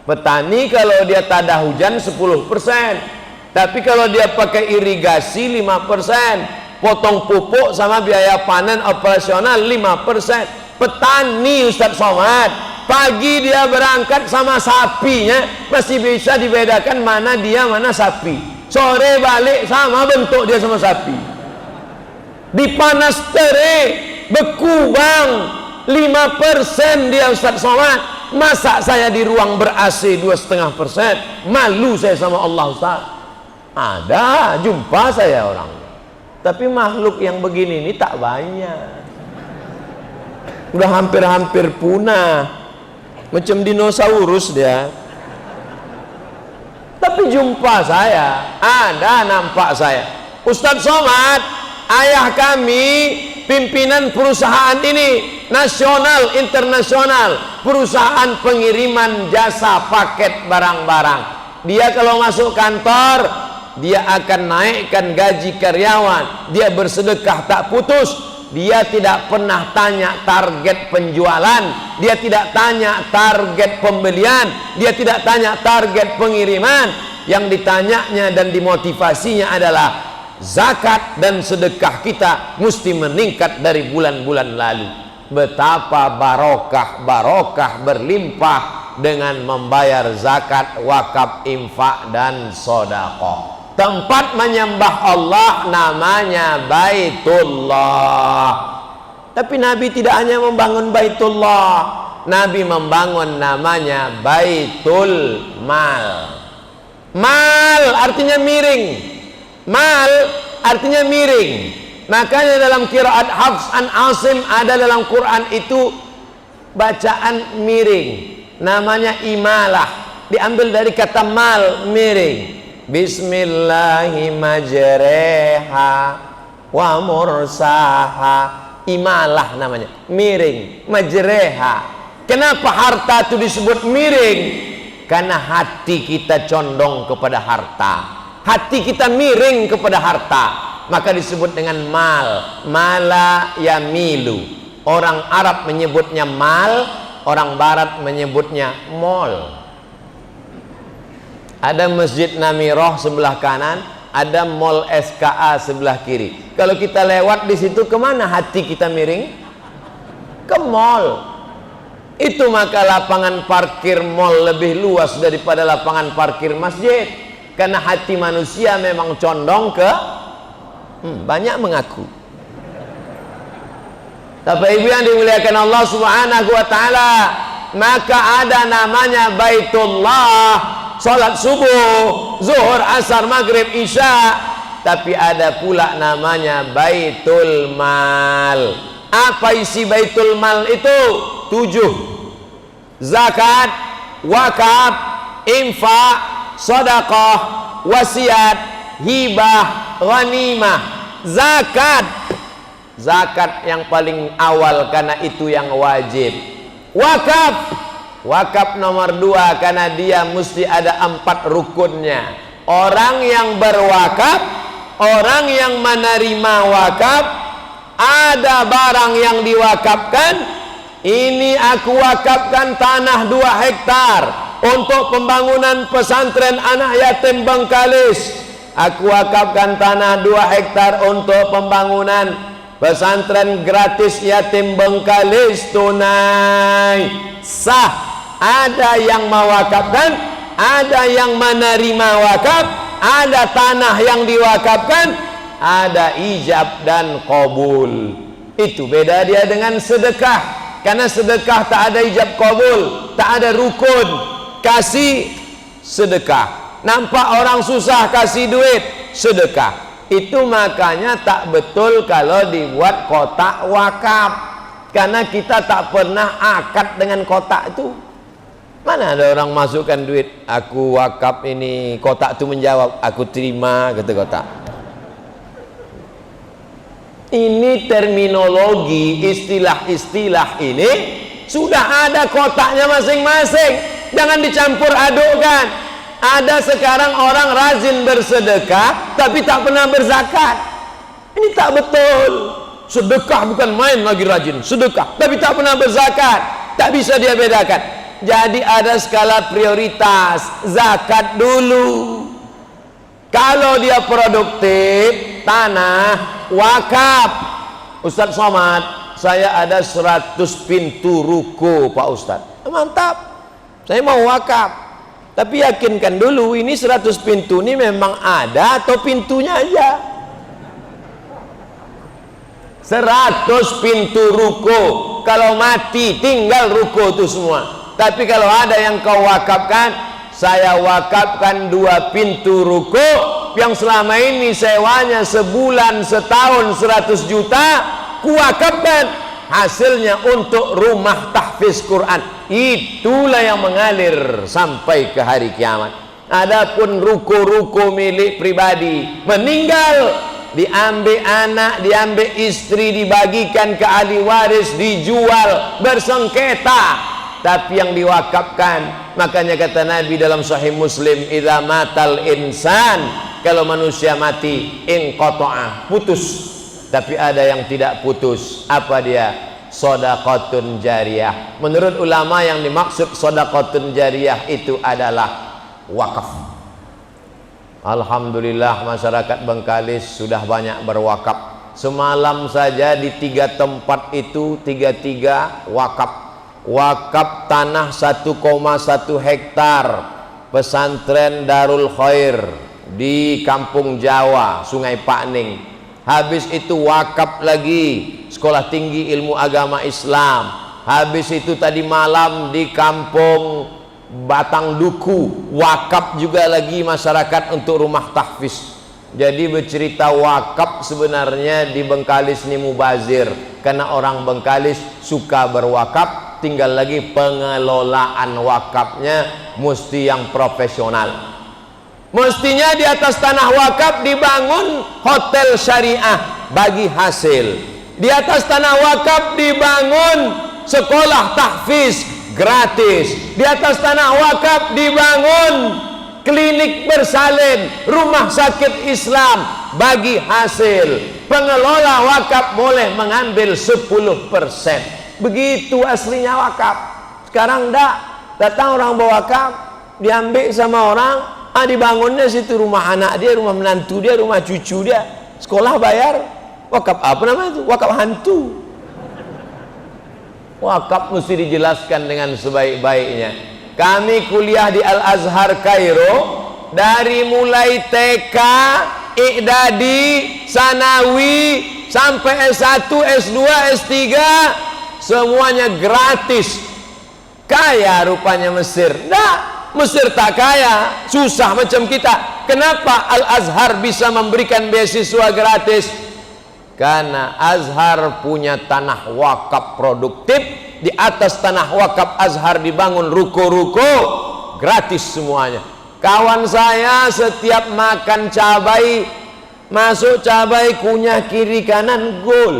Petani kalau dia tada hujan 10%. Tapi kalau dia pakai irigasi 5%. Potong pupuk sama biaya panen operasional 5%. Petani Ustadz Somad, pagi dia berangkat sama sapinya, masih bisa dibedakan mana dia mana sapi. Sore balik sama bentuk dia sama sapi. Dipanas terik, beku bang, 5% dia Ustadz Somad. Masa saya di ruang ber-AC 2,5%? Malu saya sama Allah Ustadz. Ada jumpa saya orang. Tapi makhluk yang begini ini tak banyak. Udah hampir-hampir punah. Macam dinosaurus dia. Tapi jumpa saya, ada nampak saya. Ustadz Somad, ayah kami pimpinan perusahaan ini, nasional, internasional, perusahaan pengiriman jasa paket barang-barang. Dia kalau masuk kantor, dia akan naikkan gaji karyawan. Dia bersedekah tak putus. Dia tidak pernah tanya target penjualan. Dia tidak tanya target pembelian. Dia tidak tanya target pengiriman. Yang ditanyanya dan dimotivasinya adalah zakat dan sedekah kita mesti meningkat dari bulan-bulan lalu. Betapa barokah berlimpah dengan membayar zakat, wakaf, infak dan sedekah. Tempat menyembah Allah namanya Baitullah. Tapi Nabi tidak hanya membangun Baitullah, Nabi membangun namanya Baitul Mal. Mal artinya miring. Mal artinya miring. Makanya dalam qiraat Hafs an Asim ada dalam Quran itu bacaan miring. Namanya imalah. Diambil dari kata mal, miring. Bismillahimajreha wa mursaha. Imalah namanya, miring, majreha. Kenapa harta itu disebut miring? Karena hati kita condong kepada harta. Hati kita miring kepada harta, maka disebut dengan mal. Mala yamilu. Orang Arab menyebutnya mal, orang Barat menyebutnya mall. Ada Masjid Namirah sebelah kanan, ada Mall SKA sebelah kiri. Kalau kita lewat di situ, kemana hati kita miring? Ke mall. Itu maka lapangan parkir mall lebih luas daripada lapangan parkir masjid. Karena hati manusia memang condong ke banyak mengaku. Tapi ibu yang dimuliakan Allah Subhanahu wa taala, maka ada namanya Baitullah. Salat subuh, zuhur, asar, maghrib, isya. Tapi ada pula namanya Baitul Mal. Apa isi Baitul Mal itu? 7. Zakat, wakaf, infak, sedekah, wasiat, hibah, ghanimah. Zakat yang paling awal karena itu yang wajib. Wakaf nomor 2 karena dia mesti ada 4 rukunnya. Orang yang berwakaf, orang yang menerima wakaf, ada barang yang diwakafkan. Ini aku wakafkan tanah 2 hektar. untuk pembangunan pesantren anak yatim Bengkalis. Aku wakafkan tanah 2 hektar untuk pembangunan pesantren gratis yatim Bengkalis tunai sah. Ada yang mewakafkan, ada yang menerima wakaf, ada tanah yang diwakafkan, ada ijab dan qabul. Itu beda dia dengan sedekah. Karena sedekah tak ada ijab qabul, tak ada rukun. Kasih sedekah, nampak orang susah kasih duit, sedekah. Itu makanya tak betul kalau dibuat kotak wakaf, karena kita tak pernah akad dengan kotak itu. Mana ada orang masukkan duit, aku wakaf ini, kotak itu menjawab, aku terima, kata kotak. Ini terminologi, istilah-istilah ini sudah ada kotaknya masing-masing. Jangan dicampur adukkan. Ada sekarang orang rajin bersedekah tapi tak pernah berzakat. Ini tak betul. Sedekah bukan main lagi rajin, sedekah tapi tak pernah berzakat. Tak bisa dia bedakan. Jadi ada skala prioritas. Zakat dulu. Kalau dia produktif, tanah wakaf. Ustaz Somad, saya ada 100 pintu ruko Pak Ustaz. Mantap. Saya mau wakaf, tapi yakinkan dulu ini 100 pintu ini memang ada atau pintunya aja. 100 pintu ruko, kalau mati tinggal ruko itu semua. Tapi kalau ada yang kau wakafkan, saya wakafkan 2 pintu ruko yang selama ini sewanya sebulan setahun 100 juta, kuwakafkan. Hasilnya untuk rumah tahfiz Quran. Itulah yang mengalir sampai ke hari kiamat. Adapun ruko-ruko milik pribadi, meninggal, diambil anak, diambil istri, dibagikan ke ahli waris, dijual, bersengketa. Tapi yang diwakafkan, makanya kata Nabi dalam Sahih Muslim, idza matal insan, kalau manusia mati, inqata'a, putus. Tapi ada yang tidak putus. Apa dia? Shadaqatun jariyah. Menurut ulama yang dimaksud shadaqatun jariyah itu adalah wakaf. Alhamdulillah masyarakat Bengkalis sudah banyak berwakaf. Semalam saja di 3 tempat itu 33 wakaf. Wakaf tanah 1,1 hektar pesantren Darul Khair di Kampung Jawa, Sungai Pakning. Habis itu wakaf lagi Sekolah Tinggi Ilmu Agama Islam. Habis itu tadi malam di Kampung Batang Duku, wakaf juga lagi masyarakat untuk rumah tahfiz. Jadi bercerita wakaf sebenarnya di Bengkalis ini mubazir, karena orang Bengkalis suka berwakaf. Tinggal lagi pengelolaan wakafnya mesti yang profesional. Mestinya di atas tanah wakaf dibangun hotel syariah bagi hasil. Di atas tanah wakaf dibangun sekolah tahfiz gratis. Di atas tanah wakaf dibangun klinik bersalin, rumah sakit Islam bagi hasil. Pengelola wakaf boleh mengambil 10%. Begitu aslinya wakaf. Sekarang enggak. Datang orang bawa wakaf, diambil sama orang, dibangunnya situ rumah anak dia, rumah menantu dia, rumah cucu dia, sekolah bayar. Wakaf apa namanya itu? Wakaf hantu. Wakaf mesti dijelaskan dengan sebaik-baiknya. Kami kuliah di Al-Azhar Kairo, dari mulai TK, I'dadi, Sanawi, sampai S1, S2, S3, semuanya gratis. Kaya rupanya Mesir. Nah, Mesir tak kaya, susah macam kita. Kenapa Al-Azhar bisa memberikan beasiswa gratis? Karena Azhar punya tanah wakaf produktif. Di atas tanah wakaf Azhar dibangun ruko-ruko gratis semuanya. Kawan saya setiap makan cabai, masuk cabai kunyah kiri kanan gol.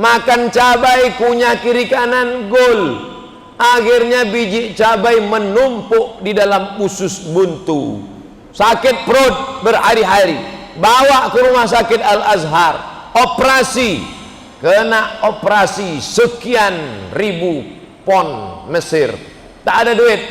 Makan cabai kunyah kiri kanan gol. Akhirnya biji cabai menumpuk di dalam usus buntu. Sakit perut berhari-hari. Bawa ke rumah sakit Al-Azhar. Operasi. Kena operasi sekian ribu pon Mesir. Tak ada duit.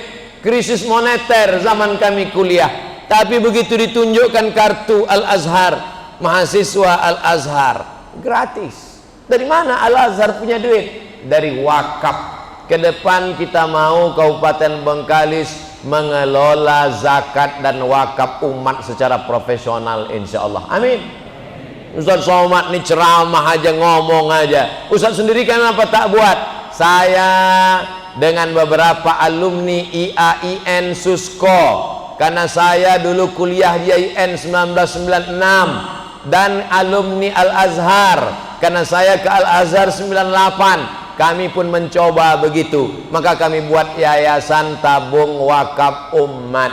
krisis moneter zaman kami kuliah. Tapi begitu ditunjukkan kartu Al-Azhar, mahasiswa Al-Azhar gratis. Dari mana Al-Azhar punya duit? Dari wakaf. Ke depan kita mau Kabupaten Bengkalis mengelola zakat dan wakaf umat secara profesional, insya Allah. Amin. Ustaz Somad ini ceramah aja, ngomong aja. Ustaz sendiri kenapa tak buat? Saya dengan beberapa alumni IAIN Susko, karena saya dulu kuliah di IAIN 1996, dan alumni Al-Azhar karena saya ke Al-Azhar 98. Kami pun mencoba begitu, maka kami buat yayasan tabung wakaf umat.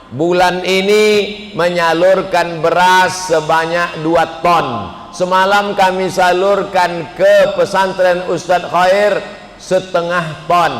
Bulan ini menyalurkan beras sebanyak 2 ton. Semalam kami salurkan ke pesantren Ustadz Khair 1/2 ton.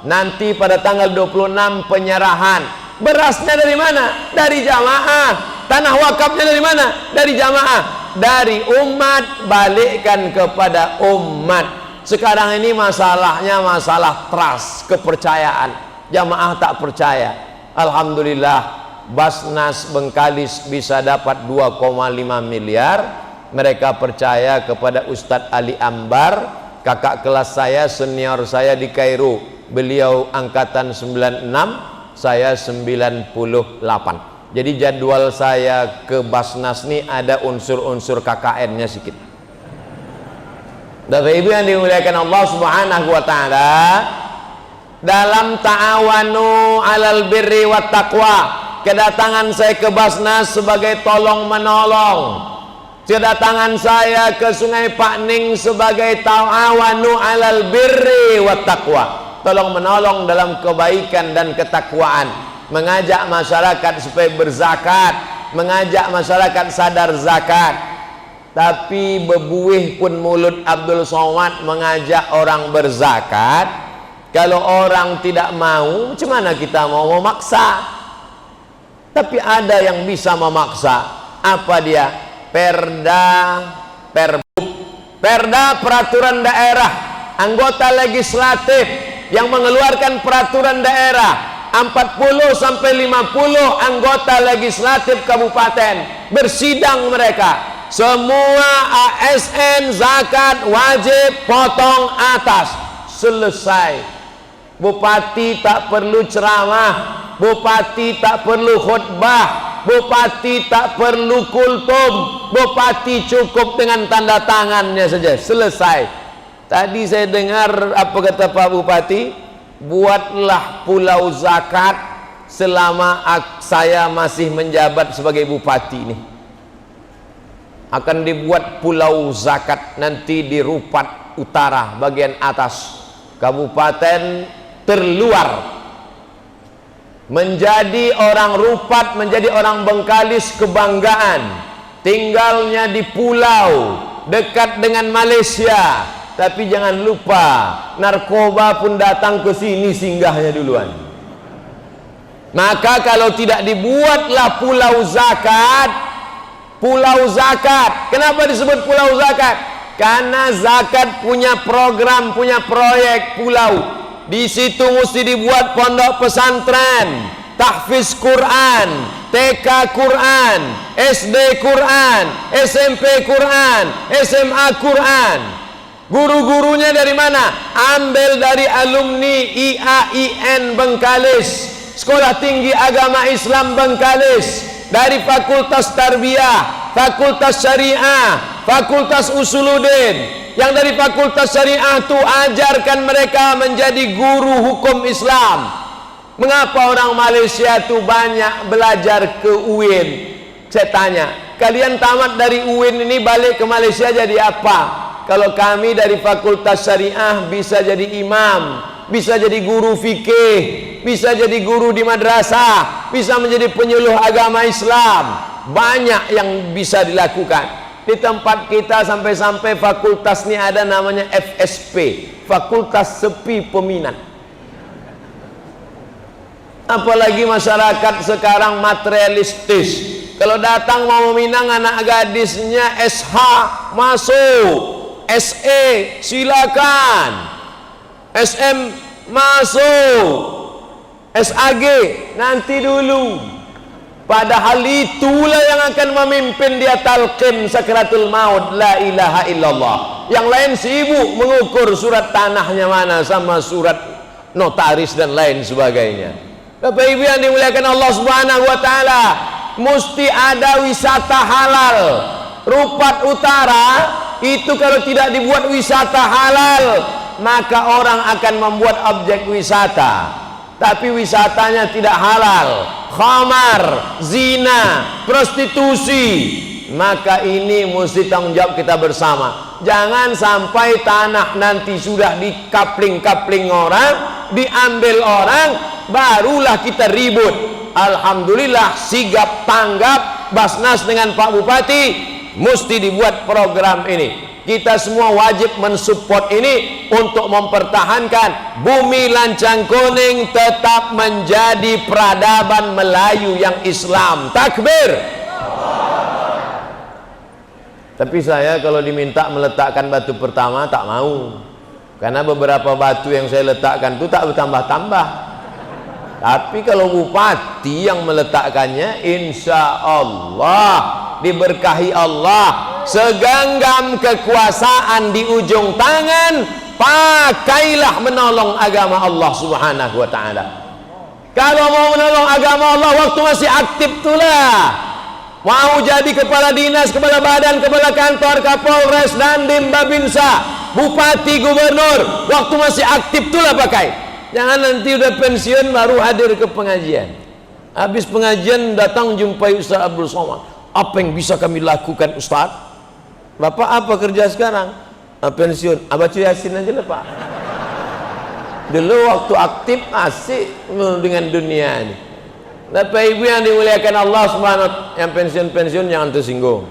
Nanti pada tanggal 26 penyerahan. Berasnya dari mana? Dari jamaah. Tanah wakafnya dari mana? Dari jamaah. Dari umat, balikkan kepada umat. Sekarang ini masalahnya masalah trust, kepercayaan. Jamaah tak percaya. Alhamdulillah Basnas Bengkalis bisa dapat 2,5 miliar. Mereka percaya kepada Ustadz Ali Ambar, kakak kelas saya, senior saya di Kairo. Beliau angkatan 96, saya 98. Jadi jadwal saya ke Basnas ini ada unsur-unsur KKN-nya sedikit. Bapak Ibu yang dimuliakan Allah Subhanahu wa taala, dalam ta'awanu 'alal birri wat taqwa, kedatangan saya ke Basnas sebagai tolong menolong. Kedatangan saya ke Sungai Pakning sebagai ta'awanu 'alal birri wat taqwa, tolong menolong dalam kebaikan dan ketakwaan, mengajak masyarakat supaya berzakat, mengajak masyarakat sadar zakat. Tapi bebuih pun mulut Abdul Somad mengajak orang berzakat. Kalau orang tidak mau, macam mana kita mau memaksa? Tapi ada yang bisa memaksa. Apa dia? Perbub, perda peraturan daerah. Anggota legislatif yang mengeluarkan peraturan daerah, 40 sampai 50 anggota legislatif kabupaten bersidang mereka. Semua ASN zakat wajib potong atas. Selesai. Bupati tak perlu ceramah, bupati tak perlu khutbah, bupati tak perlu kultum, bupati cukup dengan tanda tangannya saja. Selesai. Tadi saya dengar apa kata Pak Bupati, buatlah pulau zakat selama saya masih menjabat sebagai bupati ini. Akan dibuat pulau zakat nanti di Rupat Utara bagian atas, kabupaten terluar. Menjadi orang Rupat, menjadi orang Bengkalis kebanggaan. Tinggalnya di pulau dekat dengan Malaysia. Tapi jangan lupa, narkoba pun datang ke sini singgahnya duluan. Maka kalau tidak dibuatlah pulau zakat, pulau zakat. Kenapa disebut pulau zakat? Karena zakat punya program, punya proyek pulau. Di situ mesti dibuat pondok pesantren, tahfiz Quran, TK Quran, SD Quran, SMP Quran, SMA Quran. Guru-gurunya dari mana? Ambil dari alumni IAIN Bengkalis, Sekolah Tinggi Agama Islam Bengkalis, dari Fakultas Tarbiyah, Fakultas Syariah, Fakultas Usuluddin. Yang dari Fakultas Syariah itu ajarkan mereka menjadi guru hukum Islam. Mengapa orang Malaysia itu banyak belajar ke UIN? Saya tanya, kalian tamat dari UIN ini balik ke Malaysia jadi apa? Kalau kami dari Fakultas Syariah bisa jadi imam, bisa jadi guru fikih, bisa jadi guru di madrasah, bisa menjadi penyuluh agama Islam. Banyak yang bisa dilakukan. Di tempat kita sampai-sampai fakultas ini ada namanya FSP, Fakultas Sepi Peminat. Apalagi masyarakat sekarang materialistis. Kalau datang mau meminang anak gadisnya SH, masuk. SE silakan, SM masuk. SAG nanti dulu. Padahal itulah yang akan memimpin dia talqin sakaratul maut, la ilaha illallah. Yang lain sibuk mengukur surat tanahnya mana sama surat notaris dan lain sebagainya. Bapak Ibu yang dimuliakan Allah Subhanahu wa taala, mesti ada wisata halal. Rupat Utara itu kalau tidak dibuat wisata halal, maka orang akan membuat objek wisata, tapi wisatanya tidak halal, khamar, zina, prostitusi. Maka ini mesti tanggung jawab kita bersama. Jangan sampai tanah nanti sudah dikapling-kapling orang, diambil orang, barulah kita ribut. Alhamdulillah sigap tanggap Basnas dengan Pak Bupati, mesti dibuat program ini. Kita semua wajib mensupport ini untuk mempertahankan bumi Lancang Kuning tetap menjadi peradaban Melayu yang Islam. Takbir. Tapi saya kalau diminta meletakkan batu pertama tak mau, karena beberapa batu yang saya letakkan itu tak bertambah-tambah. Tapi kalau bupati yang meletakkannya, insya Allah diberkahi Allah, segenggam kekuasaan di ujung tangan, pakailah menolong agama Allah Subhanahu wa ta'ala. Kalau mau menolong agama Allah waktu masih aktif itulah. Mau jadi kepala dinas, kepala badan, kepala kantor, Kapolres, Dandim, Babinsa, bupati, gubernur, waktu masih aktif itulah pakai. Jangan nanti udah pensiun baru hadir ke pengajian. Habis pengajian datang jumpai Ustaz Abdul Somad. Apa yang bisa kami lakukan Ustaz? Bapak apa kerja sekarang? Pensiun. Baca Yasin aja lah Pak. Dulu waktu aktif asik dengan dunia ini. Bapak Ibu yang dimuliakan Allah Subhanahu, yang pensiun-pensiun jangan tersinggung.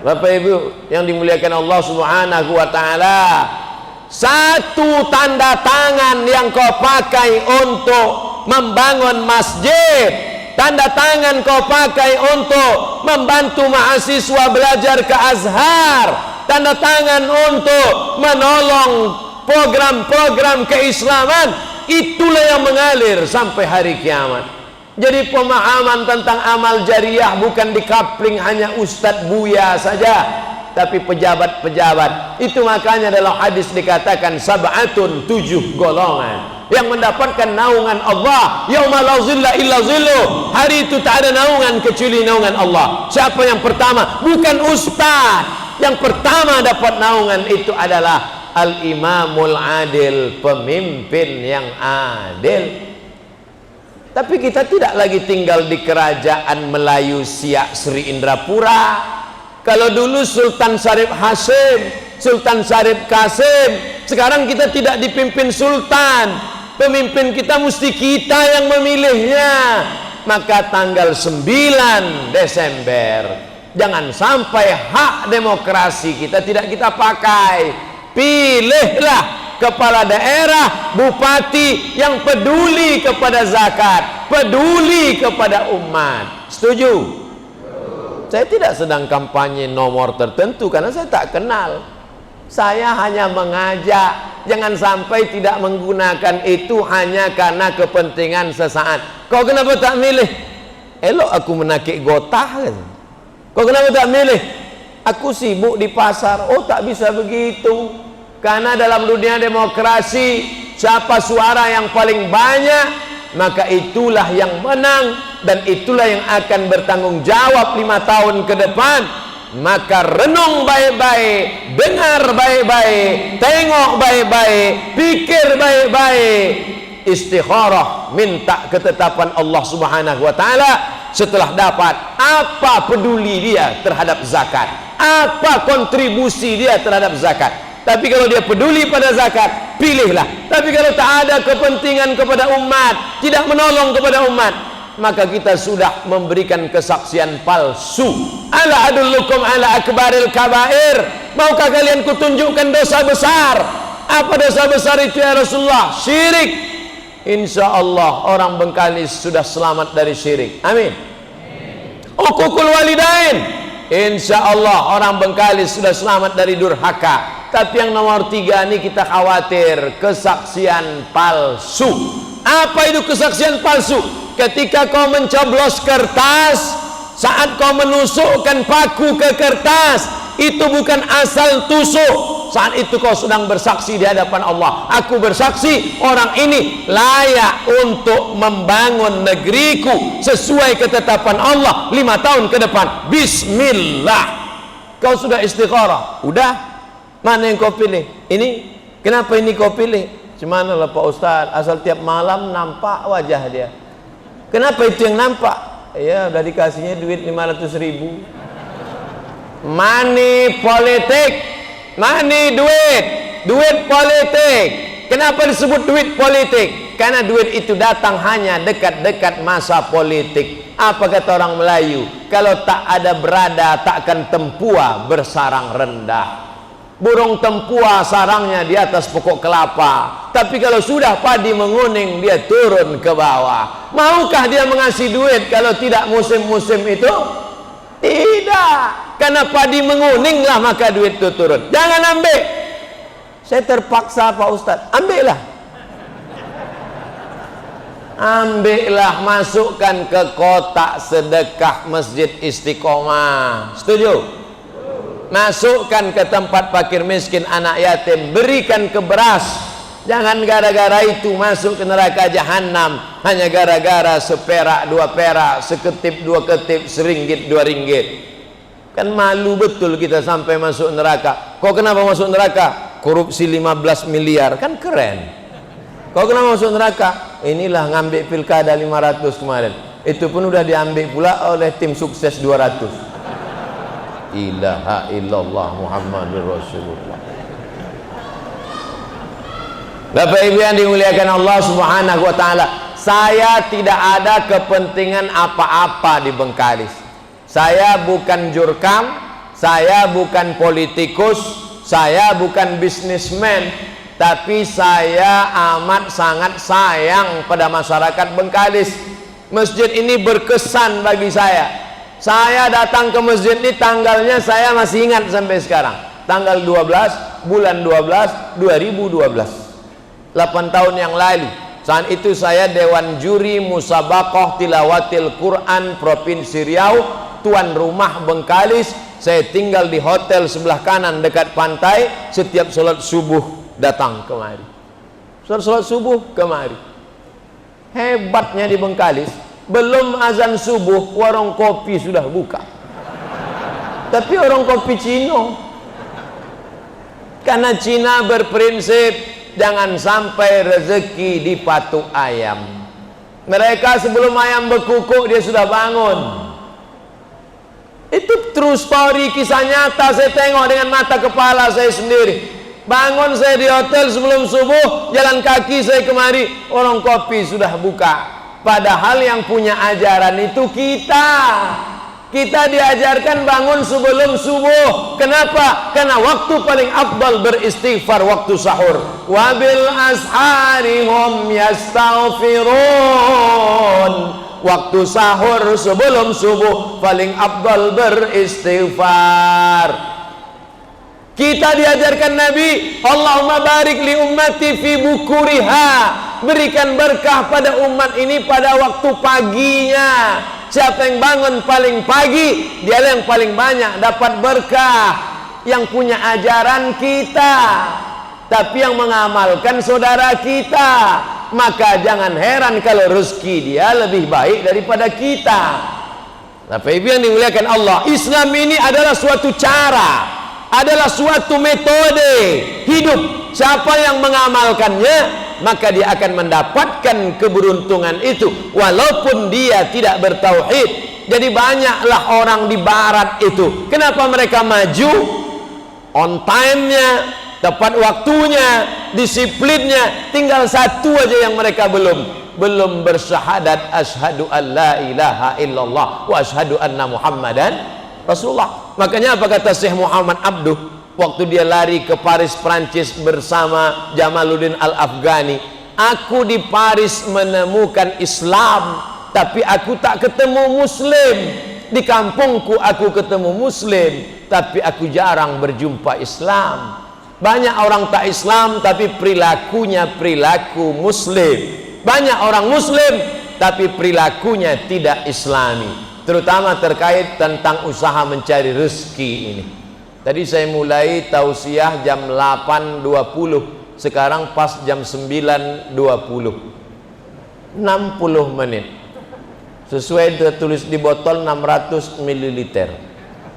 Bapak Ibu yang dimuliakan Allah Subhanahu wa ta'ala, satu tanda tangan yang kau pakai untuk membangun masjid, tanda tangan kau pakai untuk membantu mahasiswa belajar ke Azhar, tanda tangan untuk menolong program-program keislaman, itulah yang mengalir sampai hari kiamat. Jadi pemahaman tentang amal jariah bukan dikapling hanya Ustadz Buya saja, tapi pejabat-pejabat. Itu makanya dalam hadis dikatakan sab'atun, 7 golongan yang mendapatkan naungan Allah. Yauma la zilla illa zilluh. Hari itu tak ada naungan kecuali naungan Allah. Siapa yang pertama? Bukan ustaz. Yang pertama dapat naungan itu adalah Al-Imamul Adil, pemimpin yang adil. Tapi kita tidak lagi tinggal di kerajaan Melayu Siak Sri Indrapura. Kalau dulu Sultan Syarif Hasim, Sultan Syarif Kasim, sekarang kita tidak dipimpin sultan. Pemimpin kita mesti kita yang memilihnya. Maka tanggal 9 Desember jangan sampai hak demokrasi kita tidak kita pakai. Pilihlah kepala daerah, bupati yang peduli kepada zakat, peduli kepada umat. Setuju? Saya tidak sedang kampanye nomor tertentu karena saya tak kenal. Saya hanya mengajak, jangan sampai tidak menggunakan itu hanya karena kepentingan sesaat. Kau kenapa tak milih? Elok aku menakik gotah kan? Kau kenapa tak milih? Aku sibuk di pasar. Oh, tak bisa begitu. Karena dalam dunia demokrasi, siapa suara yang paling banyak, maka itulah yang menang, dan itulah yang akan bertanggung jawab 5 tahun ke depan. Maka renung baik-baik, dengar baik-baik, tengok baik-baik, pikir baik-baik, istikharah, minta ketetapan Allah Subhanahu wa ta'ala. Setelah dapat, apa peduli dia terhadap zakat, apa kontribusi dia terhadap zakat. Tapi kalau dia peduli pada zakat, pilihlah. Tapi kalau tak ada kepentingan kepada umat, tidak menolong kepada umat, maka kita sudah memberikan kesaksian palsu. Ala adullukum ala akbaril kabair. Maukah kalian kutunjukkan dosa besar? Apa dosa besar itu ya Rasulullah? Syirik. Insya Allah orang Bengkalis sudah selamat dari syirik. Amin. Uququl walidain. Insya Allah orang Bengkalis sudah selamat dari durhaka. Tapi yang nomor 3 ini kita khawatir kesaksian palsu. Apa itu kesaksian palsu? Ketika kau mencoblos kertas, saat kau menusukkan paku ke kertas, itu bukan asal tusuk. Saat itu kau sedang bersaksi di hadapan Allah. Aku bersaksi orang ini layak untuk membangun negeriku sesuai ketetapan Allah 5 tahun ke depan. Bismillah. Kau sudah istikharah. Udah. Mana yang kau pilih? Ini. Kenapa ini kau pilih? Cuman lah Pak Ustaz, asal tiap malam nampak wajah dia. Kenapa itu yang nampak? Ya udah dikasihnya duit 500.000. Money politik. Money, duit politik. Kenapa disebut duit politik? Karena duit itu datang hanya dekat-dekat masa politik. Apa kata orang Melayu? Kalau tak ada berada, takkan tempua bersarang rendah. Burung tempua sarangnya di atas pokok kelapa, tapi kalau sudah padi menguning dia turun ke bawah. Maukah dia mengasih duit kalau tidak musim-musim itu? Tidak, karena padi menguninglah maka duit itu turun. Jangan ambil. Saya terpaksa Pak Ustadz, ambillah. Ambillah, masukkan ke kotak sedekah Masjid Istiqomah. Setuju? Masukkan ke tempat fakir miskin, anak yatim, berikan ke beras. Jangan gara-gara itu masuk ke neraka jahanam hanya gara-gara seperak 2 perak, seketip 2 ketip, seringgit 2 ringgit. Kan malu betul kita sampai masuk neraka. Kok kenapa masuk neraka? Korupsi 15 miliar, kan keren. Kok kenapa masuk neraka? Inilah ngambil pilkada 500 kemarin. Itu pun udah diambil pula oleh tim sukses 200. Ilaha illallah Muhammadur Rasulullah. Bapak Ibu yang dimuliakan Allah Subhanahu wa taala, saya tidak ada kepentingan apa-apa di Bengkalis. Saya bukan jurkam, saya bukan politikus, saya bukan bisnismen, tapi saya amat sangat sayang pada masyarakat Bengkalis. Masjid ini berkesan bagi saya. Saya datang ke masjid ini, tanggalnya saya masih ingat sampai sekarang. Tanggal 12 bulan 12 2012. 8 tahun yang lalu. Saat itu saya Dewan Juri Musabaqah Tilawatil Quran Provinsi Riau, tuan rumah Bengkalis. Saya tinggal di hotel sebelah kanan dekat pantai. Setiap sholat subuh datang kemari. Sholat subuh kemari. Hebatnya di Bengkalis, belum azan subuh warung kopi sudah buka. Tapi orang kopi Cina. Karena Cina berprinsip jangan sampai rezeki dipatuk ayam. Mereka sebelum ayam berkukuk dia sudah bangun. Itu true story, kisah nyata. Saya tengok dengan mata kepala saya sendiri. Bangun saya di hotel sebelum subuh, jalan kaki saya kemari, orang kopi sudah buka. Padahal yang punya ajaran itu kita. Kita diajarkan bangun sebelum subuh. Kenapa? Karena waktu paling afdal beristighfar waktu sahur. Wabil ashari hum yastaghfirun. Waktu sahur sebelum subuh paling afdal beristighfar. Kita diajarkan Nabi, Allahumma barik li ummati fi bukuriha. Berikan berkah pada umat ini pada waktu paginya. Siapa yang bangun paling pagi, dialah yang paling banyak dapat berkah. Yang punya ajaran kita, tapi yang mengamalkan saudara kita. Maka jangan heran kalau rezeki dia lebih baik daripada kita. Bapak Ibu yang dimuliakan Allah, Islam ini adalah suatu cara, adalah suatu metode hidup. Siapa yang mengamalkannya, maka dia akan mendapatkan keberuntungan itu walaupun dia tidak bertauhid. Jadi banyaklah orang di barat itu, kenapa mereka maju? On time-nya, tepat waktunya, disiplinnya. Tinggal satu aja yang mereka belum bersyahadat asyhadu an la ilaha illallah wa asyhadu anna muhammadan rasulullah. Makanya apa kata Syekh Muhammad Abduh waktu dia lari ke Paris, Prancis bersama Jamaluddin Al-Afghani? Aku di Paris menemukan Islam, tapi aku tak ketemu Muslim. Di kampungku aku ketemu Muslim, tapi aku jarang berjumpa Islam. Banyak orang tak Islam, tapi perilakunya perilaku Muslim. Banyak orang muslim tapi perilakunya tidak islami, terutama terkait tentang usaha mencari rezeki ini. Tadi saya mulai tausiah jam 8.20, sekarang pas jam 9.20, 60 menit. Sesuai tertulis di botol 600 ml.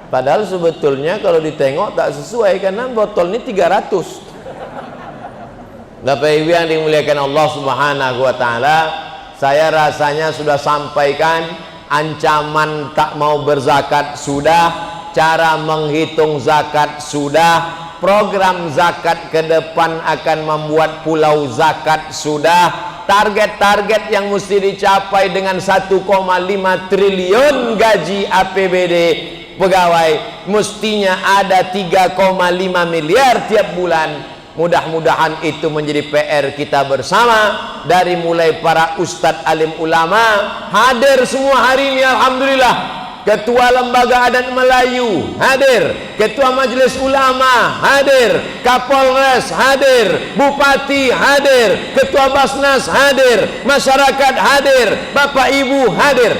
Padahal sebetulnya kalau ditengok tak sesuai, karena botol ini 300. Bapak Ibu yang dimuliakan Allah Subhanahu wa taala, saya rasanya sudah sampaikan ancaman tak mau berzakat sudah, cara menghitung zakat sudah, program zakat ke depan akan membuat pulau zakat sudah, target-target yang mesti dicapai dengan 1,5 triliun gaji APBD pegawai, mestinya ada 3,5 miliar tiap bulan. Mudah-mudahan itu menjadi PR kita bersama, dari mulai para ustadz alim ulama hadir semua hari ini, alhamdulillah. Ketua Lembaga Adat Melayu hadir, Ketua Majelis Ulama hadir, Kapolres hadir, Bupati hadir, Ketua Basnas hadir, masyarakat hadir, Bapak Ibu hadir.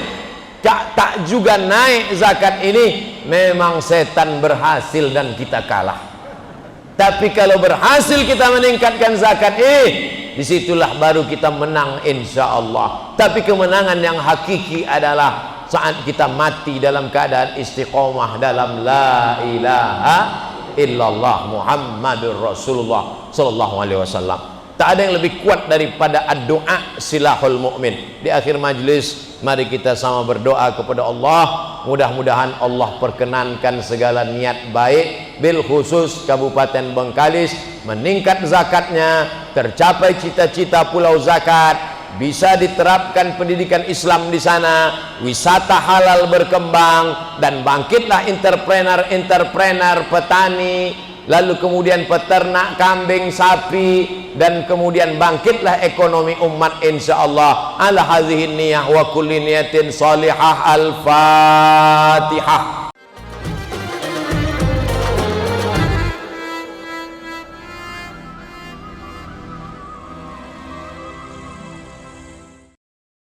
Tak juga naik zakat ini, memang setan berhasil dan kita kalah. Tapi kalau berhasil kita meningkatkan zakat disitulah baru kita menang insya Allah. Tapi kemenangan yang hakiki adalah saat kita mati dalam keadaan istiqomah dalam la ilaha illallah Muhammadur Rasulullah sallallahu alaihi wasallam. Tak ada yang lebih kuat daripada doa silahul mukmin. Di akhir majlis mari kita sama berdoa kepada Allah, mudah-mudahan Allah perkenankan segala niat baik, bil khusus Kabupaten Bengkalis meningkat zakatnya, tercapai cita-cita pulau zakat, bisa diterapkan pendidikan Islam di sana, wisata halal berkembang, dan bangkitlah entrepreneur petani, lalu kemudian peternak kambing sapi, dan kemudian bangkitlah ekonomi umat insyaallah. Ala hadhihi niyah wa kulli niyatin salihah. Al-Fatihah.